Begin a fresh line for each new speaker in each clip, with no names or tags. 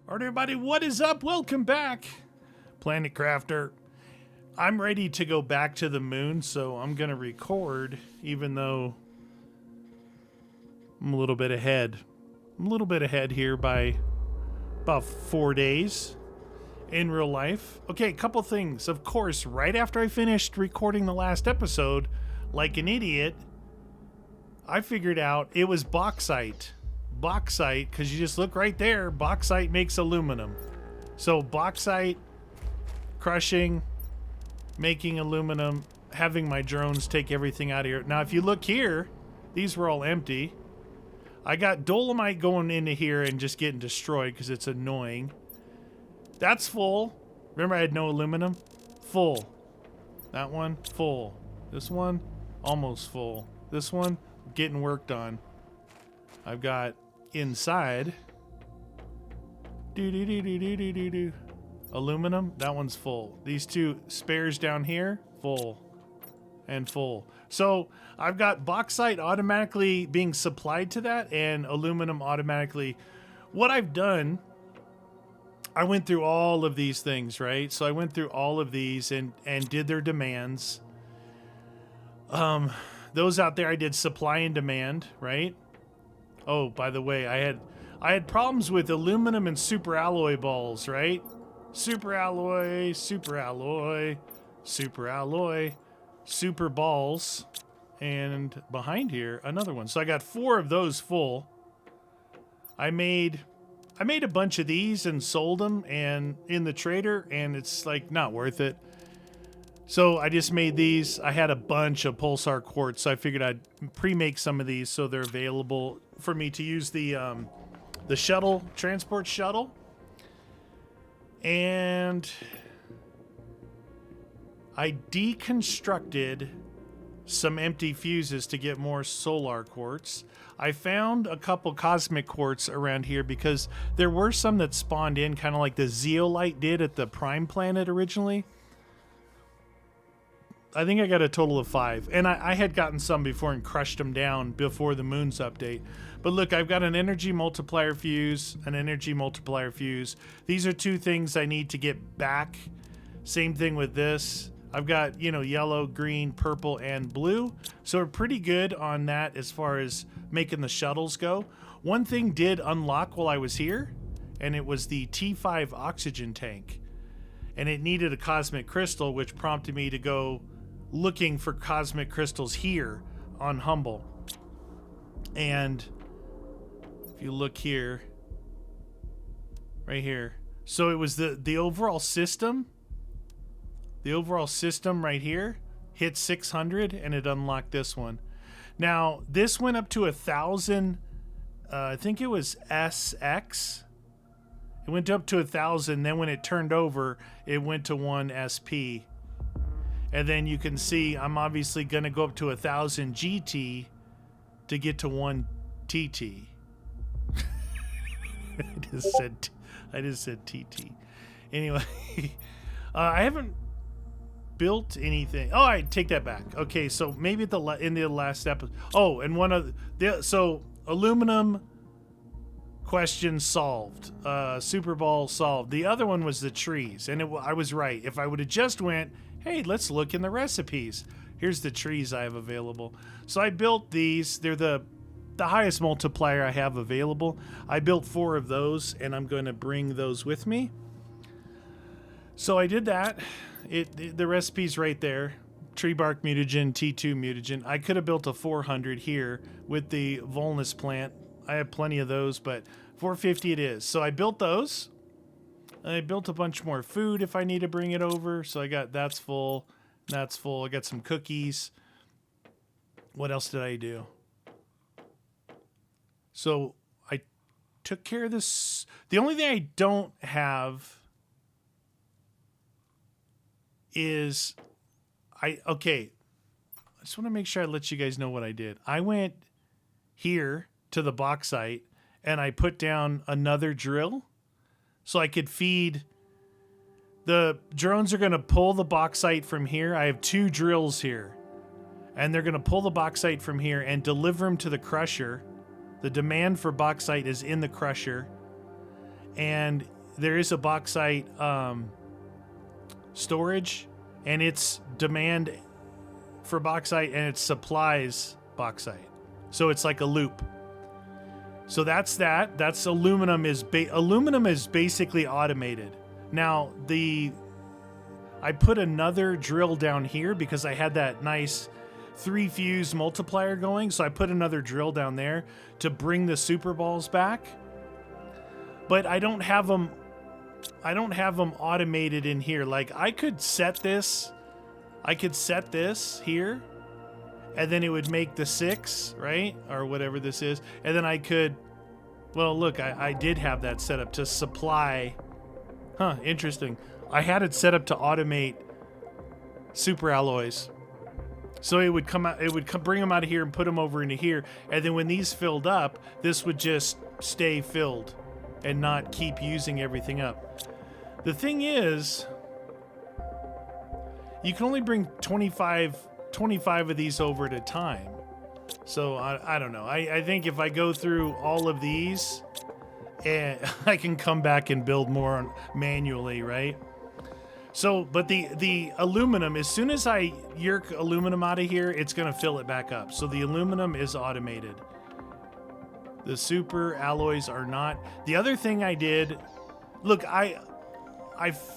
Alright, everybody, what is up? Welcome back, Planet Crafter. I'm ready to go back to the moon, so I'm gonna record, even though I'm a little bit ahead. I'm a little bit ahead here by about 4 days in real life. Okay, a couple things. Of course, right after I finished recording the last episode, like an idiot, I figured out it was bauxite. Bauxite, because you just look right there, bauxite makes aluminum. So bauxite, crushing, making aluminum, having my drones take everything out of here. Now if you look here, these were all empty. I got dolomite going into here and just getting destroyed because it's annoying. That's full. Remember I had no aluminum? Full. That one, full. This one, almost full. This one, getting worked on. I've got inside aluminum, that one's full. These two spares down here, full and full. So I've got bauxite automatically being supplied to that and aluminum automatically. What I've done, I went through all of these things, right? So I went through all of these and did their demands. Those out there I did supply and demand, right? Oh, by the way, I had problems with aluminum and super alloy balls, right? Super alloy, super alloy, super alloy, super balls, and behind here another one. So I got 4 of those full. I made a bunch of these and sold them and in the trader, and it's like not worth it. So I just made these. I had a bunch of pulsar quartz, so I figured I'd pre-make some of these so they're available for me to use the shuttle, transport shuttle. And I deconstructed some empty fuses to get more solar quartz. I found a couple cosmic quartz around here because there were some that spawned in kind of like the zeolite did at the prime planet originally. I think I got a total of 5, and I had gotten some before and crushed them down before the moon's update. But look, I've got an energy multiplier fuse, an energy multiplier fuse. These are 2 things I need to get back. Same thing with this. I've got, you know, yellow, green, purple, and blue. So we're pretty good on that as far as making the shuttles go. One thing did unlock while I was here, and it was the T5 oxygen tank. And it needed a cosmic crystal, which prompted me to go looking for cosmic crystals here on Humble. And if you look here, right here, so it was the overall system right here hit 600 and it unlocked this one. Now this went up to 1,000. I think it was SX. It went up to 1,000. Then when it turned over, it went to 1 SP. And then you can see I'm obviously going to go up to 1,000 GT to get to 1 TT. I just said TT. Anyway, I haven't built anything. Oh, I take that back. Okay, so maybe at in the last episode. Oh, and one of so aluminum question solved. Super Ball solved. The other one was the trees, and I was right. If I would have just went, hey, let's look in the recipes. Here's the trees I have available. So I built these. They're the highest multiplier I have available. I built 4 of those, and I'm going to bring those with me. So I did that. The recipe's right there. Tree bark mutagen, T2 mutagen. I could have built a 400 here with the Volnus plant. I have plenty of those, but 450 it is. So I built those. I built a bunch more food if I need to bring it over. So I got that's full. That's full. I got some cookies. What else did I do? So I took care of this. The only thing I don't have is okay. I just want to make sure I let you guys know what I did. I went here to the bauxite and I put down another drill so I could feed. The drones are going to pull the bauxite from here. I have 2 drills here, and they're going to pull the bauxite from here and deliver them to the crusher. The demand for bauxite is in the crusher, and there is a bauxite storage, and it's demand for bauxite and it supplies bauxite. So it's like a loop. So that's that. That's aluminum is basically automated. Now I put another drill down here because I had that nice 3 fuse multiplier going. So I put another drill down there to bring the super balls back. But I don't have them automated in here. Like I could set this here, and then it would make the 6, right? Or whatever this is. And then I could, well, look, I did have that set up to supply. Huh, interesting. I had it set up to automate super alloys. So it would come out, bring them out of here and put them over into here. And then when these filled up, this would just stay filled and not keep using everything up. The thing is, you can only bring 25 of these over at a time. So I don't know. I think if I go through all of these, I can come back and build more manually, right? So, but the aluminum, as soon as I yerk aluminum out of here, it's going to fill it back up. So the aluminum is automated. The super alloys are not. The other thing I did, look, I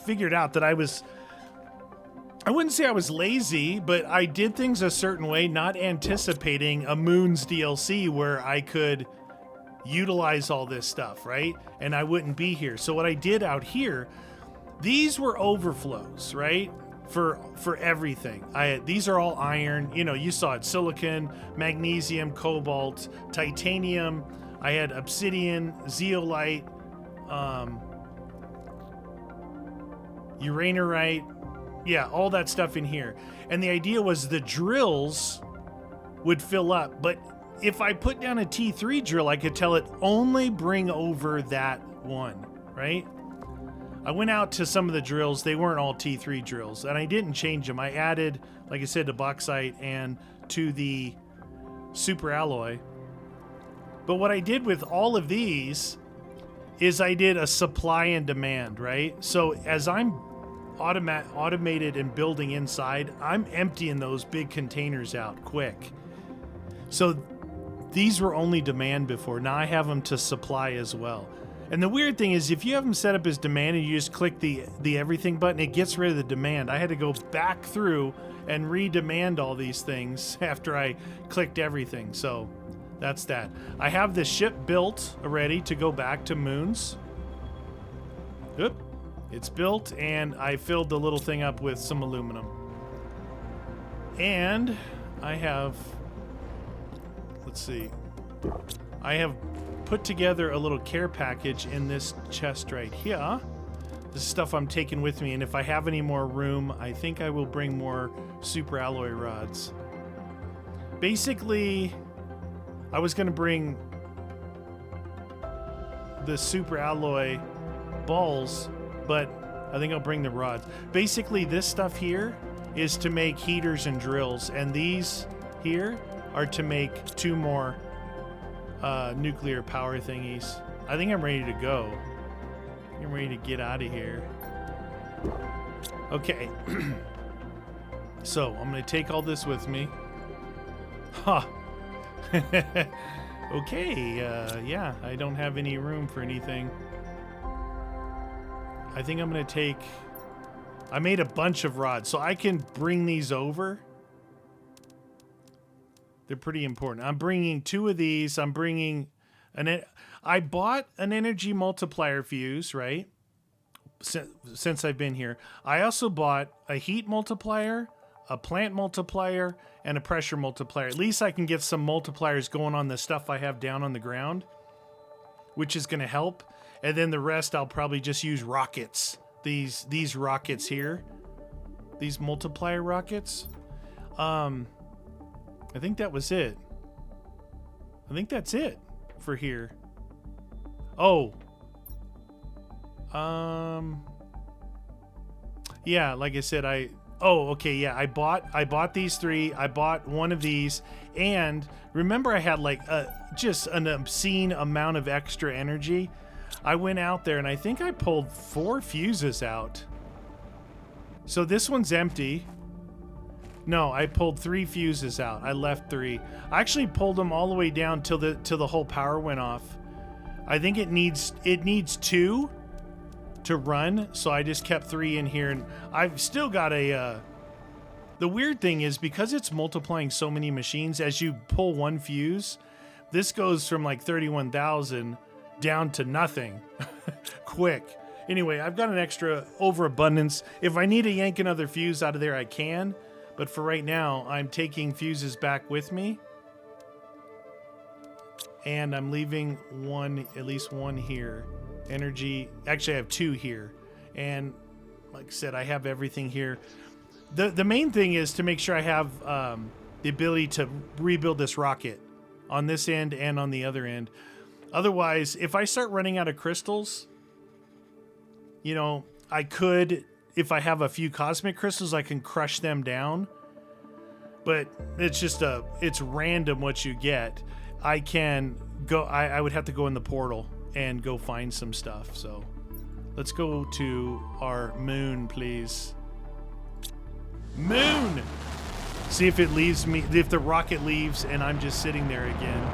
figured out that I wouldn't say I was lazy, but I did things a certain way, not anticipating a Moons DLC where I could utilize all this stuff, right? And I wouldn't be here. So what I did out here, these were overflows, right? For everything. These are all iron. You know, you saw it. Silicon, magnesium, cobalt, titanium. I had obsidian, zeolite, uraninite. Yeah, all that stuff in here. And the idea was the drills would fill up. But if I put down a T3 drill, I could tell it only bring over that one, right? I went out to some of the drills. They weren't all T3 drills, and I didn't change them. I added, like I said, to bauxite and to the super alloy. But what I did with all of these is I did a supply and demand, right? So as I'm automated and building inside, I'm emptying those big containers out quick. So these were only demand before. Now I have them to supply as well. And the weird thing is, if you have them set up as demand and you just click the everything button, it gets rid of the demand. I had to go back through and re-demand all these things after I clicked everything. So that's that. I have the ship built already to go back to Moons. Oop. It's built, and I filled the little thing up with some aluminum. And I have, let's see, I have put together a little care package in this chest right here. This is stuff I'm taking with me, and if I have any more room, I think I will bring more super alloy rods. Basically, I was going to bring the super alloy balls, but I think I'll bring the rods. Basically, this stuff here is to make heaters and drills, and these here are to make 2 more nuclear power thingies. I think I'm ready to go. I'm ready to get out of here. Okay. So, I'm going to take all this with me. Huh. Okay, yeah, I don't have any room for anything. I think I'm going to take... I made a bunch of rods, so I can bring these over. They're pretty important. I'm bringing 2 of these. I'm bringing... I bought an energy multiplier fuse, right? Since I've been here. I also bought a heat multiplier, a plant multiplier, and a pressure multiplier. At least I can get some multipliers going on the stuff I have down on the ground, which is going to help. And then the rest, I'll probably just use rockets. These rockets here. These multiplier rockets. I think that was it. I think that's it for here. Oh. Yeah, like I said, okay, yeah, I bought these 3. I bought one of these, and remember I had like just an obscene amount of extra energy. I went out there and I think I pulled 4 fuses out. So this one's empty. No, I pulled 3 fuses out. I left 3. I actually pulled them all the way down till the whole power went off. I think it needs 2 to run, so I just kept 3 in here, and I've still got a the weird thing is, because it's multiplying so many machines, as you pull 1 fuse, this goes from like 31,000 down to nothing quick. Anyway, I've got an extra overabundance. If I need to yank another fuse out of there, I can, but for right now I'm taking fuses back with me, and I'm leaving at least one here. Energy, actually I have 2 here, and like I said, I have everything here. The main thing is to make sure I have the ability to rebuild this rocket on this end and on the other end. Otherwise, if I start running out of crystals, you know, I could, if I have a few cosmic crystals, I can crush them down, but it's just it's random what you get. I can go, I would have to go in the portal and go find some stuff. So let's go to our moon, please. Moon! See if it leaves me, if the rocket leaves and I'm just sitting there again.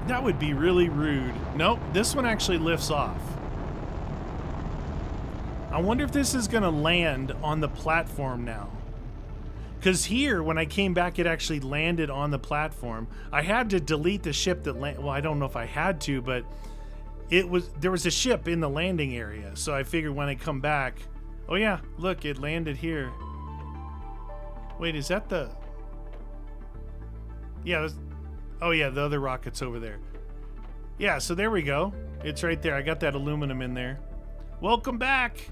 That would be really rude. Nope, this one actually lifts off. I wonder if this is gonna land on the platform now. Because here, when I came back, it actually landed on the platform. I had to delete the ship that well, I don't know if I had to, but there was a ship in the landing area. So I figured when I come back, oh yeah, look, it landed here. Wait, is that the... Yeah, oh yeah, the other rocket's over there. Yeah, so there we go. It's right there. I got that aluminum in there. Welcome back.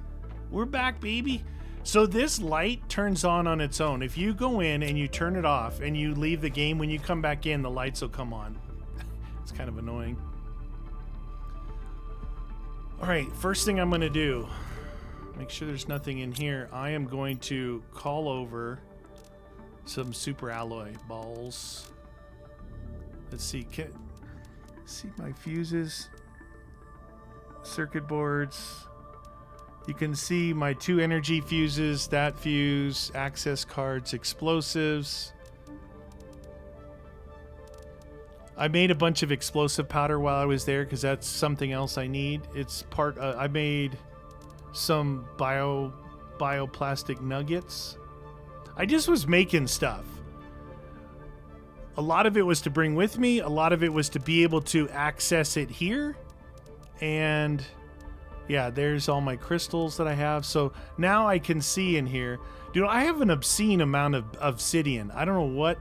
We're back, baby. So this light turns on its own. If you go in and you turn it off and you leave the game, when you come back in, the lights will come on. It's kind of annoying. All right, first thing I'm going to do, make sure there's nothing in here. I am going to call over some super alloy balls. Let's see. See my fuses, circuit boards. You can see my 2 energy fuses, that fuse, access cards, explosives. I made a bunch of explosive powder while I was there because that's something else I need. It's part, I made some bioplastic nuggets. I just was making stuff. A lot of it was to bring with me. A lot of it was to be able to access it here. And yeah, there's all my crystals that I have. So now I can see in here. Dude, I have an obscene amount of obsidian. I don't know what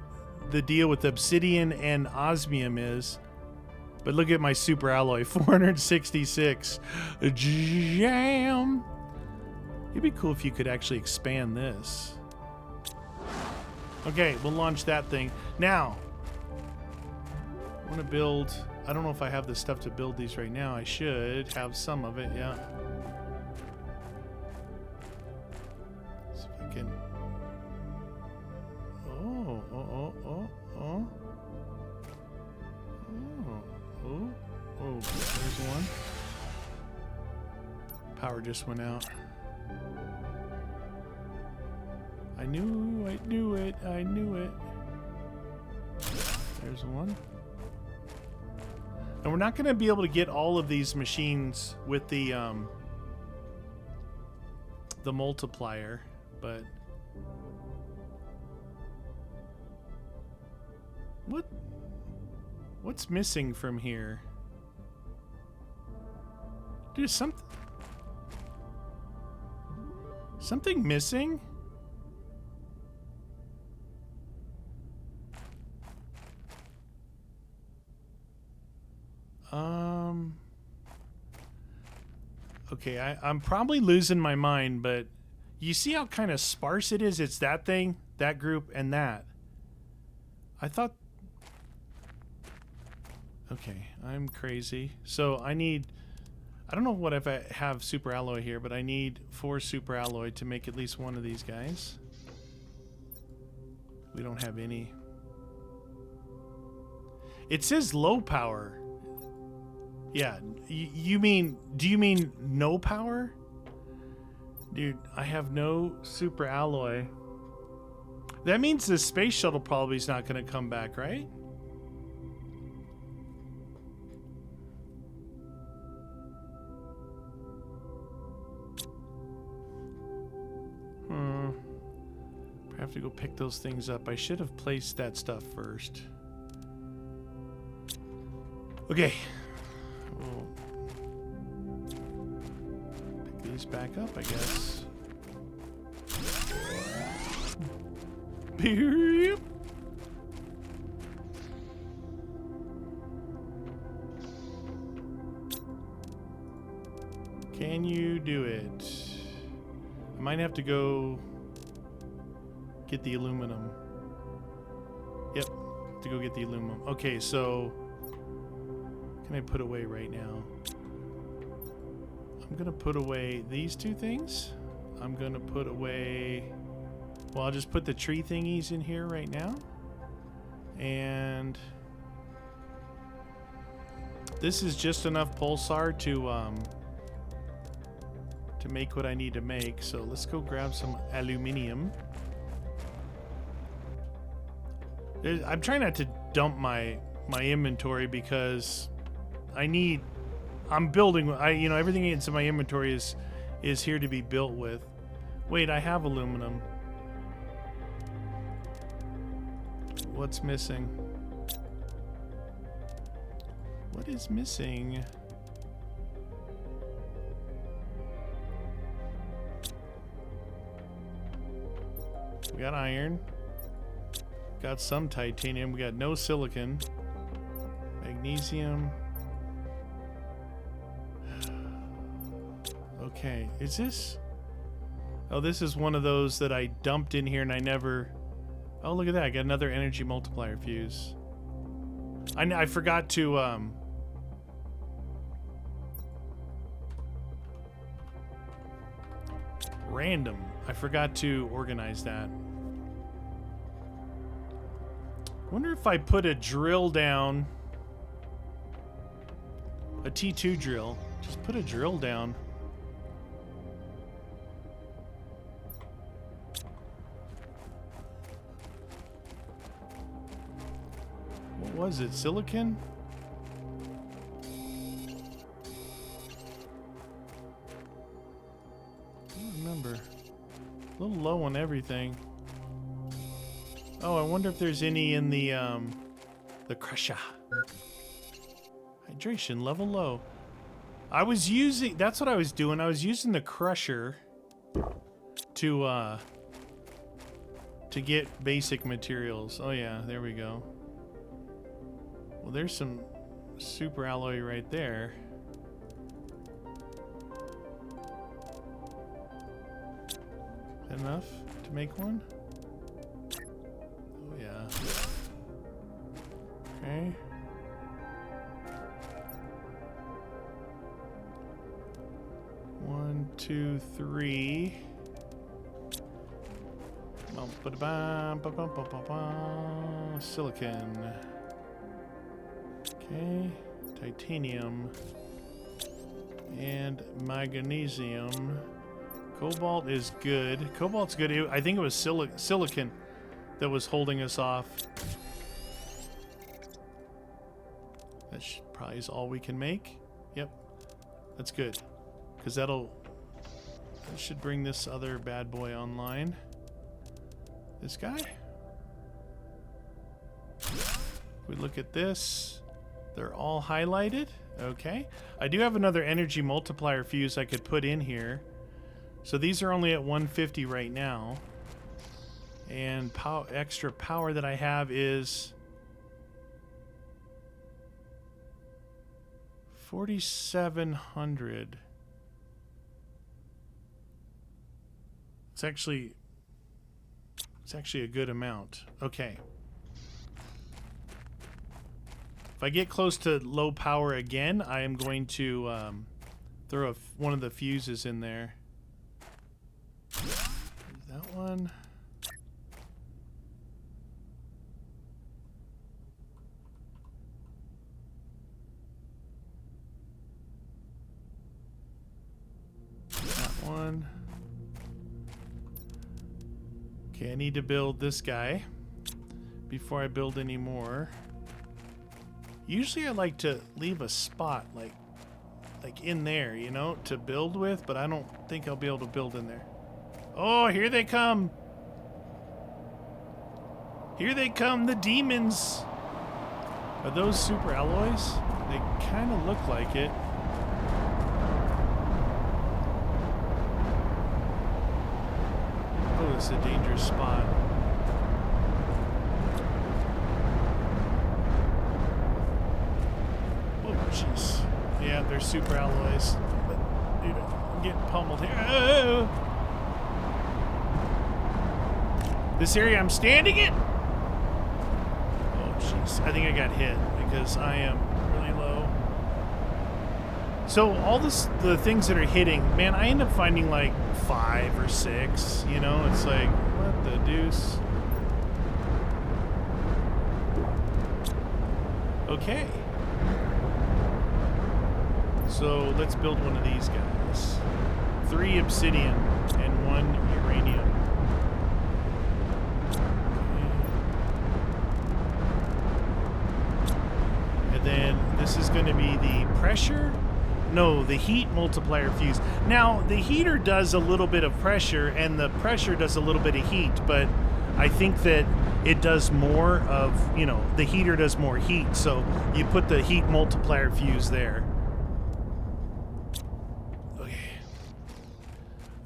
the deal with obsidian and osmium is. But look at my super alloy, 466. Jam! It'd be cool if you could actually expand this. Okay, we'll launch that thing. Now, I want to build... I don't know if I have the stuff to build these right now. I should have some of it, yeah. See if I can... Oh. There's one. Power just went out. I knew it. There's one. And we're not going to be able to get all of these machines with the multiplier, but what's missing from here? Dude, something missing? Okay, I'm probably losing my mind, but you see how kind of sparse it is? It's that thing, that group, and that. I thought... Okay, I'm crazy. So I need... I don't know what if I have super alloy here, but I need 4 super alloy to make at least one of these guys. We don't have any. It says low power. Yeah, you mean, do you mean no power? Dude, I have no super alloy. That means the space shuttle probably is not going to come back, right? I have to go pick those things up. I should have placed that stuff first. Okay. We'll pick these back up, I guess. Beep. Can you do it? I might have to go get the aluminum. Yep, to go get the aluminum. Okay, so what can I put away right now? I'm gonna put away these two things. I'm gonna put away, well, I'll just put the tree thingies in here right now. And this is just enough pulsar to make what I need to make. So let's go grab some aluminium. I'm trying not to dump my inventory because I'm building. Everything that's in my inventory is here to be built with. Wait, I have aluminum. What's missing? What is missing? We got iron. Got some titanium. We got no silicon. Magnesium. Okay, is this? Oh, this is one of those that I dumped in here and I never... Oh, look at that. I got another energy multiplier fuse. I forgot to... Random. I forgot to organize that. Wonder if I put a drill down, a T2 drill, just put a drill down. What was it, silicon? I don't remember. A little low on everything. Oh, I wonder if there's any in the crusher. Hydration level low. I was using, that's what I was doing. I was using the crusher to get basic materials. Oh yeah, there we go. Well, there's some super alloy right there. Enough to make one? Oh yeah. Okay. One, two, three. Silicon. Okay. Titanium. And magnesium. Cobalt is good. Cobalt's good. I think it was silicon that was holding us off. That probably is all we can make. Yep. That's good. Because that should bring this other bad boy online. This guy. If we look at this, they're all highlighted. Okay. I do have another energy multiplier fuse I could put in here. So these are only at 150 right now. And extra power that I have is 4,700. It's actually a good amount. Okay. If I get close to low power again, I am going to throw one of the fuses in there. That one. one. Okay, I need to build this guy before I build any more. Usually I like to leave a spot like in there, you know, to build with, but I don't think I'll be able to build in there. Oh, here they come. Here they come, the demons. Are those super alloys? They kind of look like it. Oh, it's a dangerous spot. Oh, jeez. Yeah, they're super alloys. But, dude, I'm getting pummeled here. Oh! This area I'm standing in? Oh, jeez. I think I got hit because I am really low. So all the things that are hitting, man, I end up finding like 5 or 6, you know? It's like, what the deuce? Okay. So let's build one of these guys. 3 obsidian and 1 uranium. Okay. And then this is going to be the pressure. No, the heat multiplier fuse. Now, the heater does a little bit of pressure, and the pressure does a little bit of heat, but I think that it does more of, you know, the heater does more heat, so you put the heat multiplier fuse there. Okay.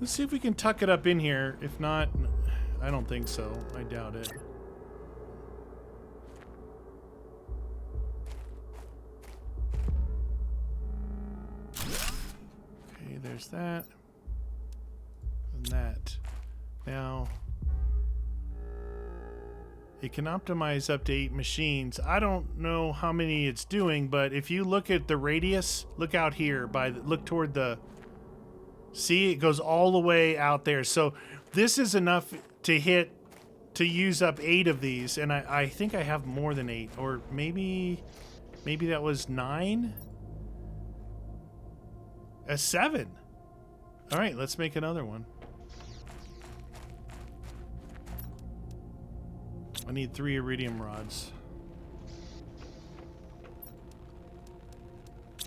Let's see if we can tuck it up in here. If not, I don't think so. I doubt it. There's that and that. Now it can optimize up to 8 machines. I don't know how many it's doing, but if you look at the radius, look out here look toward the, see, it goes all the way out there. So this is enough to use up 8 of these, and I think I have more than 8, or maybe that was 9. A 7. All right, let's make another one. I need 3 iridium rods.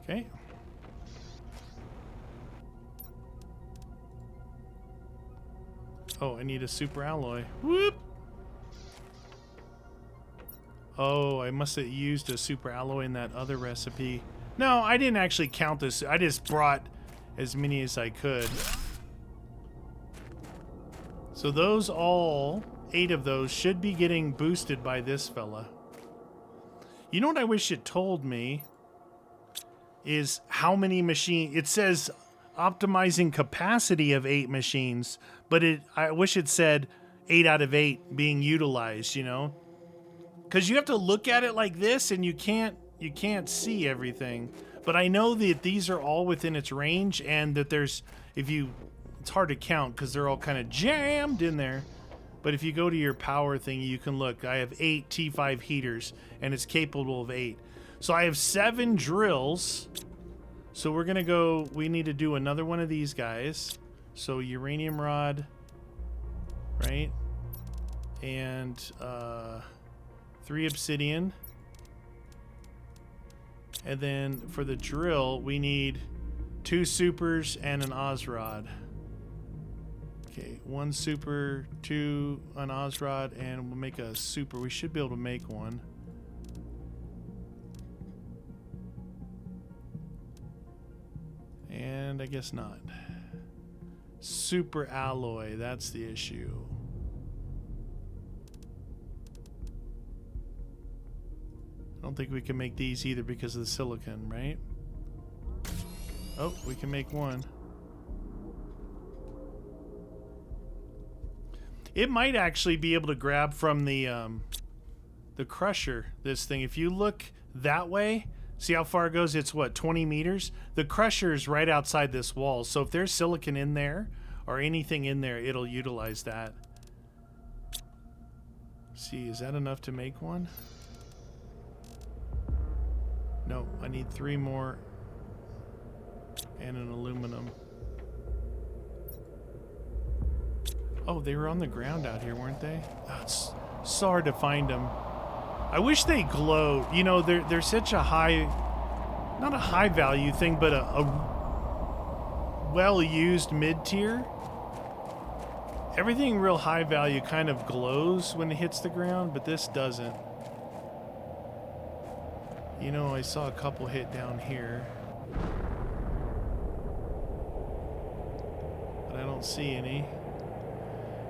Okay. Oh, I need a super alloy. Whoop! Oh, I must have used a super alloy in that other recipe. No, I didn't actually count this. I just brought as many as I could. So those all, 8 of those, should be getting boosted by this fella. You know what I wish it told me? Is how many machines. It says optimizing capacity of 8 machines, but I wish it said 8 out of 8 being utilized, you know? Because you have to look at it like this and you can't see everything. But I know that these are all within its range, and that there's, it's hard to count because they're all kind of jammed in there. But if you go to your power thing, you can look. I have 8 T5 heaters, and it's capable of 8. So I have 7 drills. So we're going to go, we need to do another one of these guys. So uranium rod, right? And 3 obsidian. And then for the drill, we need 2 supers and an Ozrod. Okay, 1 super, 2 an Ozrod, and we'll make a super. We should be able to make one. And I guess not. Super alloy, that's the issue. I don't think we can make these either because of the silicon, right? Oh, we can make one. It might actually be able to grab from the crusher, this thing. If you look that way, see how far it goes? It's what, 20 meters? The crusher is right outside this wall. So if there's silicon in there or anything in there, it'll utilize that. See, is that enough to make one? No, I need 3 more and an aluminum. Oh, they were on the ground out here, weren't they? Oh, it's so hard to find them. I wish they glowed. You know, they're such a high, not a high value thing, but a well-used mid-tier. Everything real high value kind of glows when it hits the ground, but this doesn't. You know, I saw a couple hit down here. But I don't see any.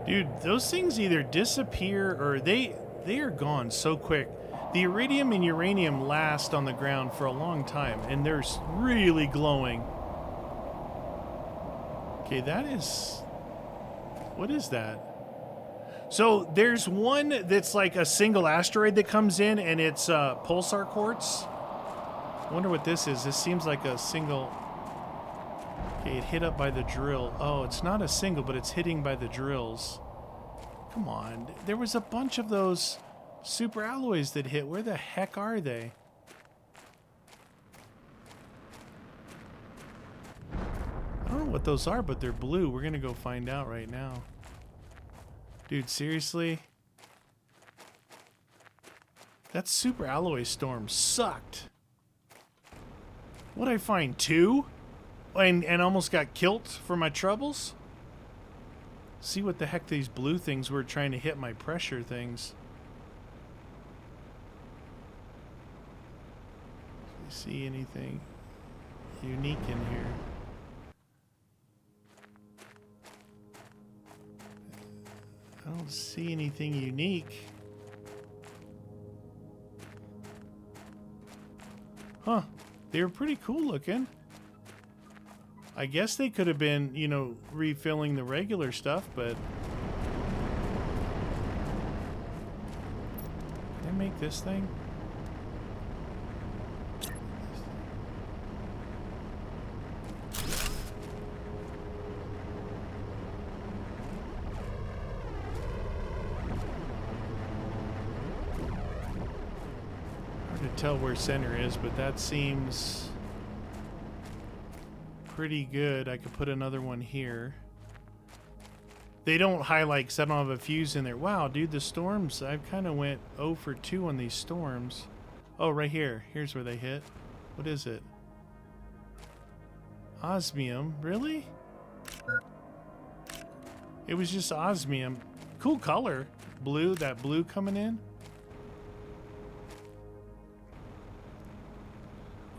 Dude, those things either disappear or they are gone so quick. The iridium and uranium last on the ground for a long time, and they're really glowing. Okay, that is... What is that? So there's one that's like a single asteroid that comes in, and it's pulsar quartz. I wonder what this is. This seems like a single... Okay, it hit up by the drill. Oh, it's not a single, but it's hitting by the drills. Come on. There was a bunch of those super alloys that hit. Where the heck are they? I don't know what those are, but they're blue. We're gonna go find out right now. Dude, seriously? That super alloy storm sucked. What'd I find? 2? And almost got killed for my troubles? See what the heck these blue things were trying to hit my pressure things. Do you see anything unique in here? I don't see anything unique. Huh. They were pretty cool looking. I guess they could have been, you know, refilling the regular stuff, but... Can I make this thing? Hard to tell where center is, but that seems... pretty good. I could put another one here. They don't highlight because I don't have a fuse in there. Wow, dude, the storms. I kind of went 0 for 2 on these storms. Oh, right here. Here's where they hit. What is it? Osmium. Really? It was just osmium. Cool color. Blue. That blue coming in.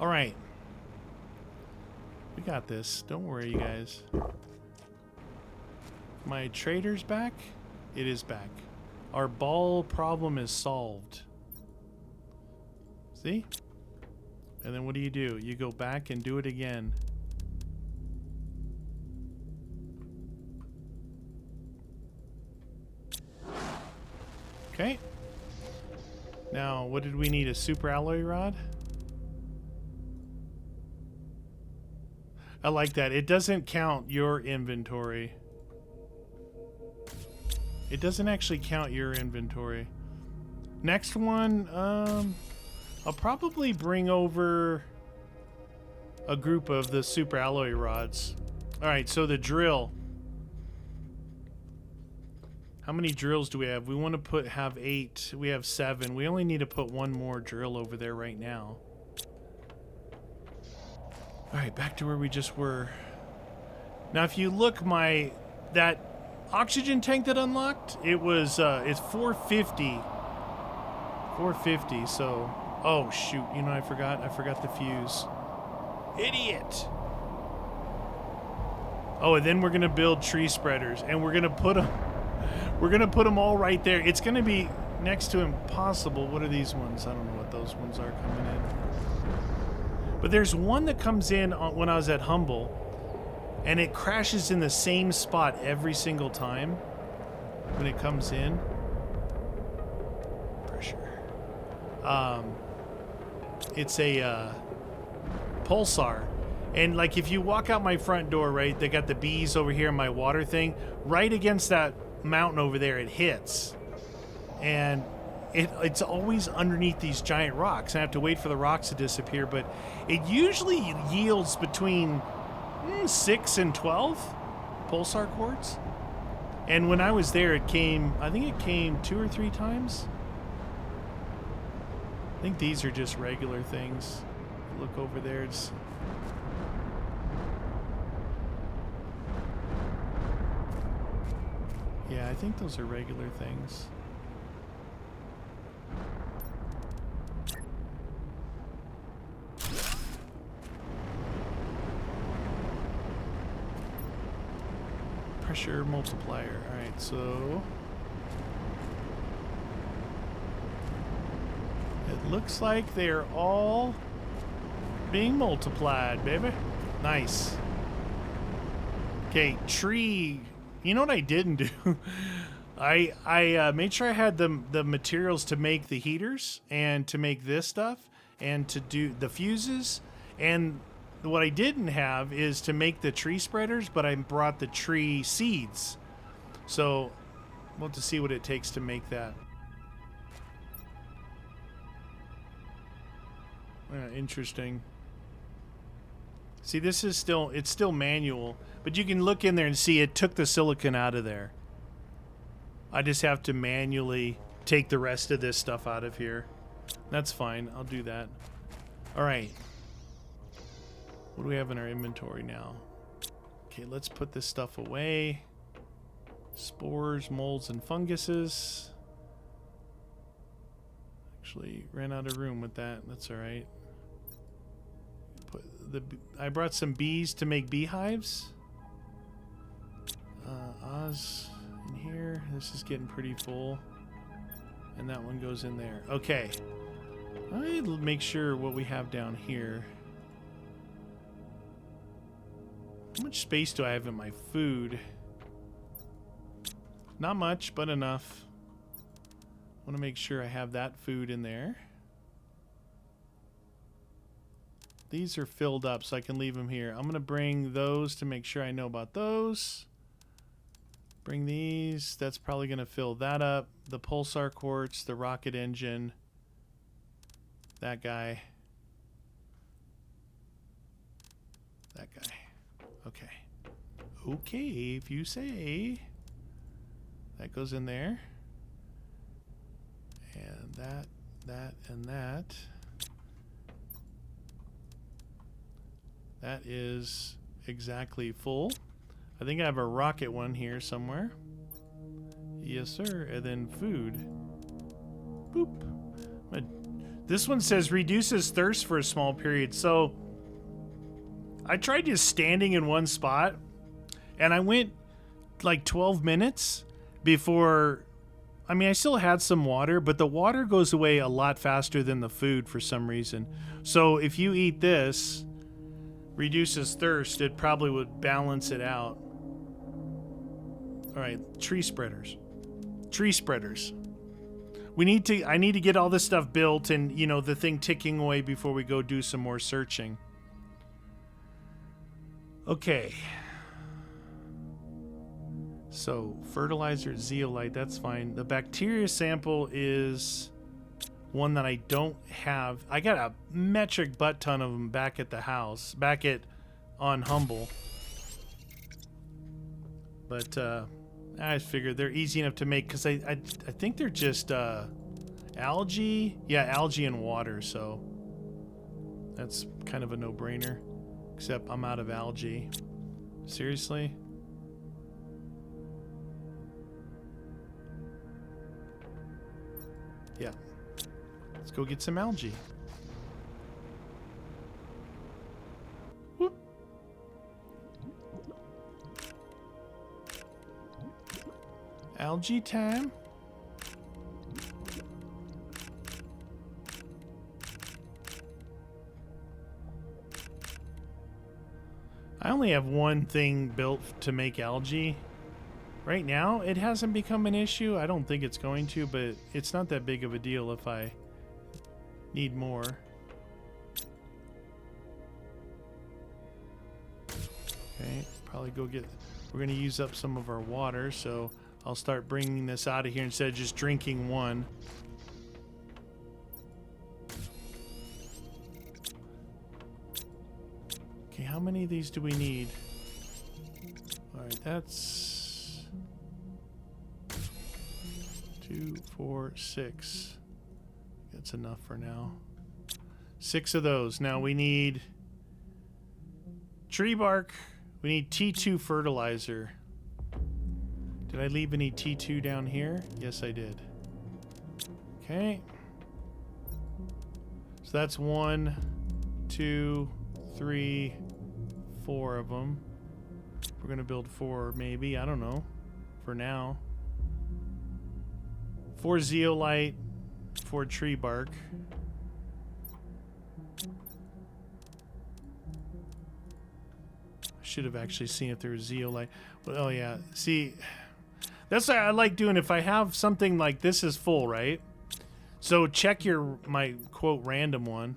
All right. We got this. Don't worry, you guys. My trader's back? It is back. Our ball problem is solved. See? And then what do? You go back and do it again. Okay. Now, what did we need? A super alloy rod? I like that. It doesn't count your inventory. It doesn't actually count your inventory. Next one, I'll probably bring over a group of the super alloy rods. All right, so the drill. How many drills do we have? We want to have 8. We have 7. We only need to put 1 more drill over there right now. All right, back to where we just were. Now, if you look, that oxygen tank that unlocked, it was it's 450. 450. So, oh shoot! You know, I forgot the fuse. Idiot. Oh, and then we're gonna build tree spreaders, and we're gonna put them. We're gonna put them all right there. It's gonna be next to impossible. What are these ones? I don't know what those ones are coming in. But there's one that comes in when I was at Humble, and it crashes in the same spot every single time when it comes in. Pressure. It's a pulsar. And like if you walk out my front door, right, they got the bees over here in my water thing, right against that mountain over there, it hits. And it's always underneath these giant rocks. I have to wait for the rocks to disappear, but it usually yields between 6 and 12 pulsar quartz. And when I was there, it came, I think it came 2 or 3 times. I think these are just regular things. Look over there. It's... Yeah, I think those are regular things. Pressure multiplier. Alright, so it looks like they're all being multiplied, baby. Nice. Okay, tree. You know what I didn't do? I made sure I had the materials to make the heaters and to make this stuff and to do the fuses. And what I didn't have is to make the tree spreaders, but I brought the tree seeds. So we'll have to see what it takes to make that. Interesting. See, this is still, it's still manual, but you can look in there and see it took the silicon out of there. I just have to manually take the rest of this stuff out of here. That's fine. I'll do that. All right. What do we have in our inventory now? Okay, let's put this stuff away. Spores, molds, and funguses. Actually, ran out of room with that. That's all right. I brought some bees to make beehives. Oz in here. This is getting pretty full. And that one goes in there. Okay. I'll make sure what we have down here. How much space do I have in my food? Not much, but enough. I want to make sure I have that food in there. These are filled up, so I can leave them here. I'm going to bring those to make sure I know about those. Bring these. That's probably going to fill that up. The pulsar quartz, the rocket engine. That guy. That guy. Okay. Okay, if you say. That goes in there. And that, and that. That is exactly full. I think I have a rocket one here somewhere. Yes, sir. And then food. Boop. This one says reduces thirst for a small period. So I tried just standing in one spot, and I went like 12 minutes before. I mean, I still had some water, but the water goes away a lot faster than the food for some reason. So if you eat this, reduces thirst, it probably would balance it out. All right, tree spreaders. Tree spreaders. I need to get all this stuff built and, you know, the thing ticking away before we go do some more searching. Okay. So, fertilizer, zeolite, that's fine. The bacteria sample is one that I don't have. I got a metric butt ton of them back at the house, on Humble. But I figured they're easy enough to make because I think they're just algae. Yeah, algae and water, so that's kind of a no-brainer. Except I'm out of algae. Seriously? Yeah. Let's go get some algae. Whoop. Algae time. I only have one thing built to make algae. Right now, it hasn't become an issue. I don't think it's going to, but it's not that big of a deal if I need more. Okay, probably go get... We're going to use up some of our water, so I'll start bringing this out of here instead of just drinking one. Okay, how many of these do we need? Alright, that's 2, 4, 6. That's enough for now. 6 of those. Now we need tree bark. We need T2 fertilizer. Did I leave any T2 down here? Yes, I did. Okay. So that's 1, 2, 3, 4 of them. We're going to build 4, maybe. I don't know. For now. 4 zeolite. 4 tree bark. I should have actually seen if there was zeolite. Well, oh, yeah. See, that's what I like doing. If I have something like this is full, right? So check my quote random one.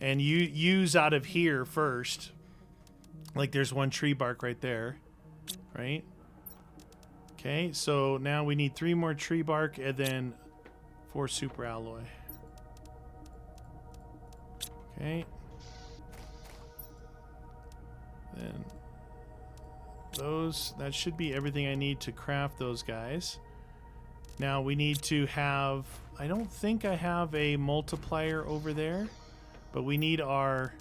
And you use out of here first. Like there's 1 tree bark right there. Right? Okay, so now we need 3 more tree bark and then 4 super alloy. Okay. Then those, that should be everything I need to craft those guys. Now we need to have, I don't think I have a multiplier over there, but we need our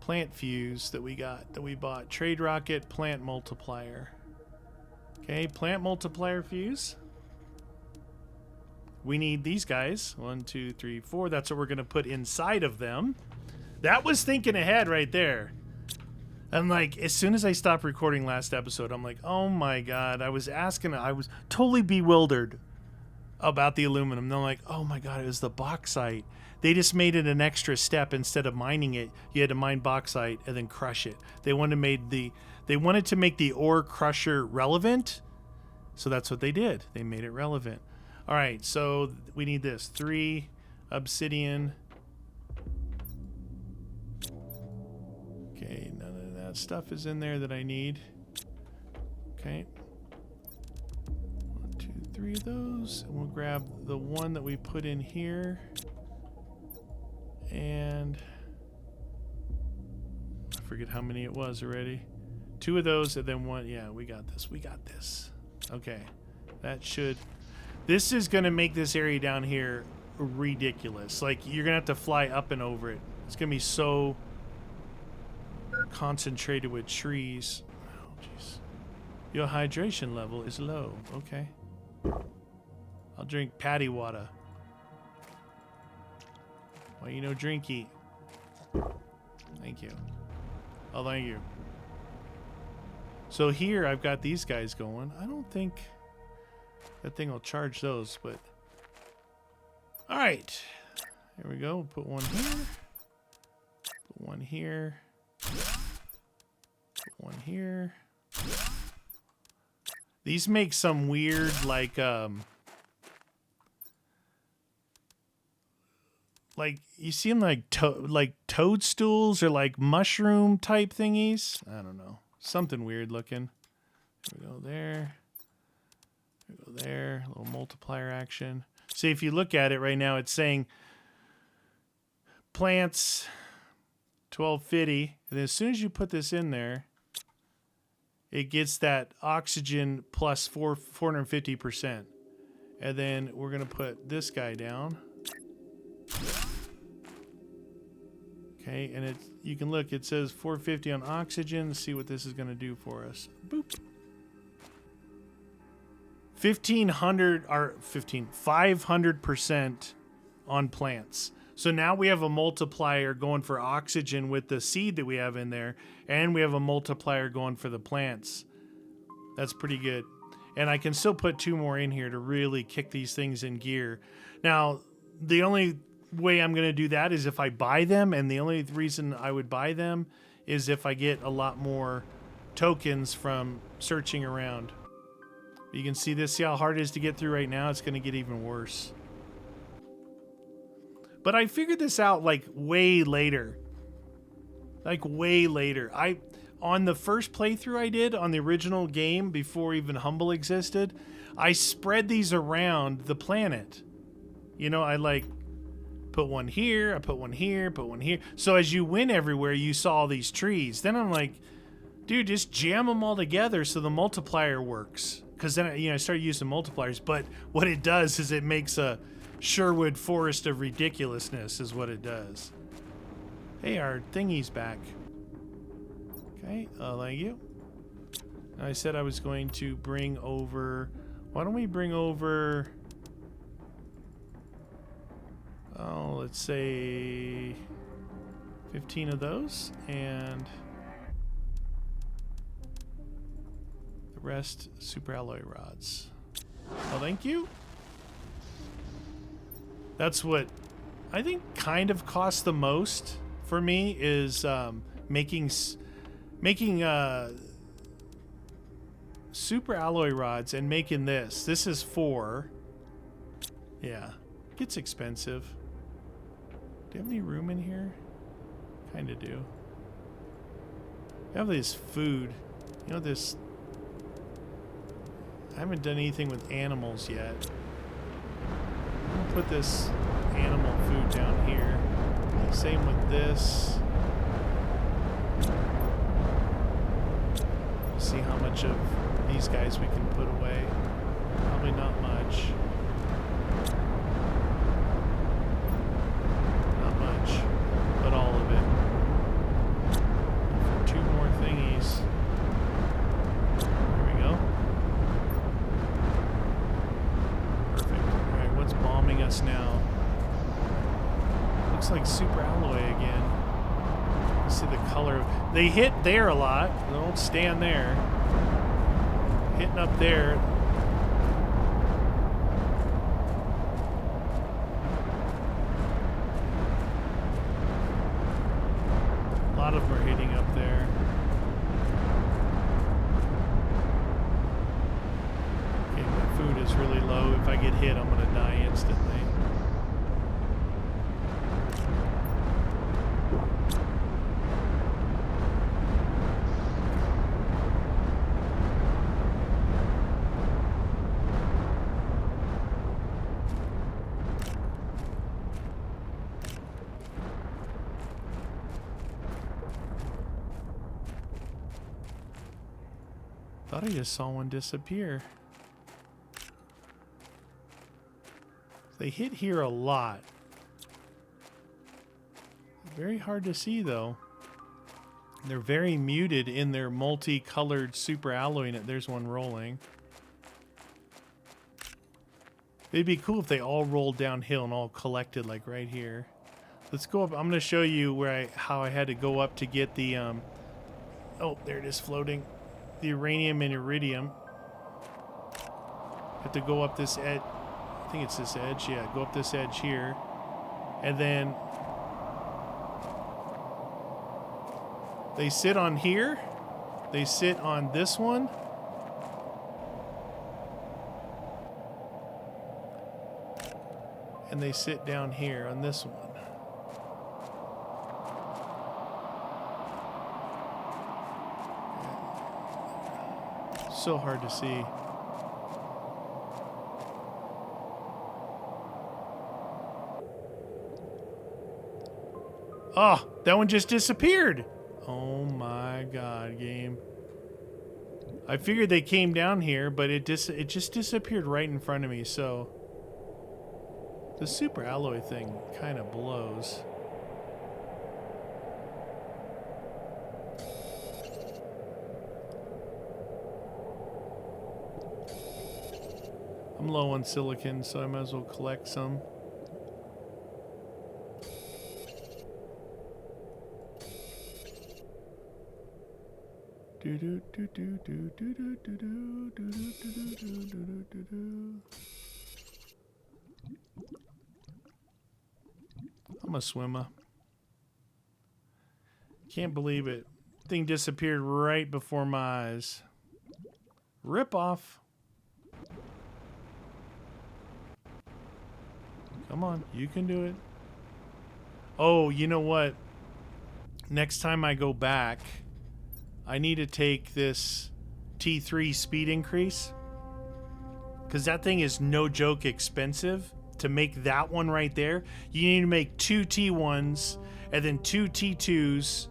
plant fuse that we bought. Trade rocket, plant multiplier. Okay, plant multiplier fuse. We need these guys. 1, 2, 3, 4. That's what we're going to put inside of them. That was thinking ahead right there. I'm like, as soon as I stopped recording last episode, I'm like, oh my God. I was totally bewildered about the aluminum. And I'm like, oh my God, it was the bauxite. They just made it an extra step. Instead of mining it, you had to mine bauxite and then crush it. They wanted to make the ore crusher relevant. So that's what they did. They made it relevant. All right, so we need this. 3 obsidian. Okay, none of that stuff is in there that I need. Okay. 1, 2, 3 of those. And we'll grab the one that we put in here. And I forget how many it was already. 2 of those and then 1. Yeah, we got this. We got this. Okay. That should... This is going to make this area down here ridiculous. Like, you're going to have to fly up and over it. It's going to be so concentrated with trees. Oh, jeez. Your hydration level is low. Okay. I'll drink patty water. Why you no drinky? Thank you. Oh, thank you. So here I've got these guys going. I don't think that thing will charge those, but... Alright. Here we go. Put 1 here. Put 1 here. Put 1 here. These make some weird, like you see them like toadstools or like mushroom type thingies. I don't know. Something weird looking. Here we go there. Here we go there. A little multiplier action. See, if you look at it right now, it's saying plants 1250. And then as soon as you put this in there, it gets that oxygen plus 450%. And then we're going to put this guy down. Okay, and you can look, it says 450 on oxygen. Let's see what this is going to do for us. Boop. 500% on plants. So now we have a multiplier going for oxygen with the seed that we have in there, and we have a multiplier going for the plants. That's pretty good. And I can still put 2 more in here to really kick these things in gear. Now, the only way I'm going to do that is if I buy them, and the only reason I would buy them is if I get a lot more tokens from searching around. You can see this. See how hard it is to get through right now? It's going to get even worse. But I figured this out like way later. On the first playthrough I did on the original game before even Humble existed, I spread these around the planet. You know, I like put 1 here, I put 1 here, put 1 here. So as you went everywhere, you saw all these trees. Then I'm like, dude, just jam them all together so the multiplier works. because then I start using multipliers. But what it does is it makes a Sherwood Forest of ridiculousness is what it does. Hey, our thingy's back. Okay, thank you. I said I was going to bring over... Why don't we bring over... Oh, let's say 15 of those, and the rest super alloy rods. Oh, thank you. That's what I think kind of costs the most for me is making super alloy rods and making this. This is 4. Yeah, gets expensive. Do you have any room in here? Kind of do. I have this food. You know this. I haven't done anything with animals yet. I'm gonna put this animal food down here. Same with this. See how much of these guys we can put away. Probably not much. Not much, but all of it. For 2 more thingies. There we go. Perfect. Alright, what's bombing us now? Looks like super alloy again. You see the color. They hit there a lot. They don't stand there. Hitting up there. A lot of them are hitting up there. Okay, my food is really low. If I get hit, I'm going to die instantly. Thought I just saw one disappear. They hit here a lot. Very hard to see though. They're very muted in their multicolored super alloy. There's one rolling. It'd be cool if they all rolled downhill and all collected like right here. Let's go up. I'm going to show you where how I had to go up to get the oh, there it is floating. The uranium and iridium. Have to go up this edge. I think it's this edge. Yeah, go up this edge here. And then they sit on here. They sit on this one. And they sit down here on this one. So hard to see. Oh, that one just disappeared. Oh my god, game. I figured they came down here, but it just disappeared right in front of me, so the super alloy thing kind of blows. I'm low on silicon, so I might as well collect some. I'm a swimmer. Can't believe it. Thing disappeared right before my eyes. Rip off. Come on, you can do it. Oh, you know what? Next time I go back, I need to take this T3 speed increase. Because that thing is no joke expensive. To make that one right there, you need to make 2 T1s and then 2 T2s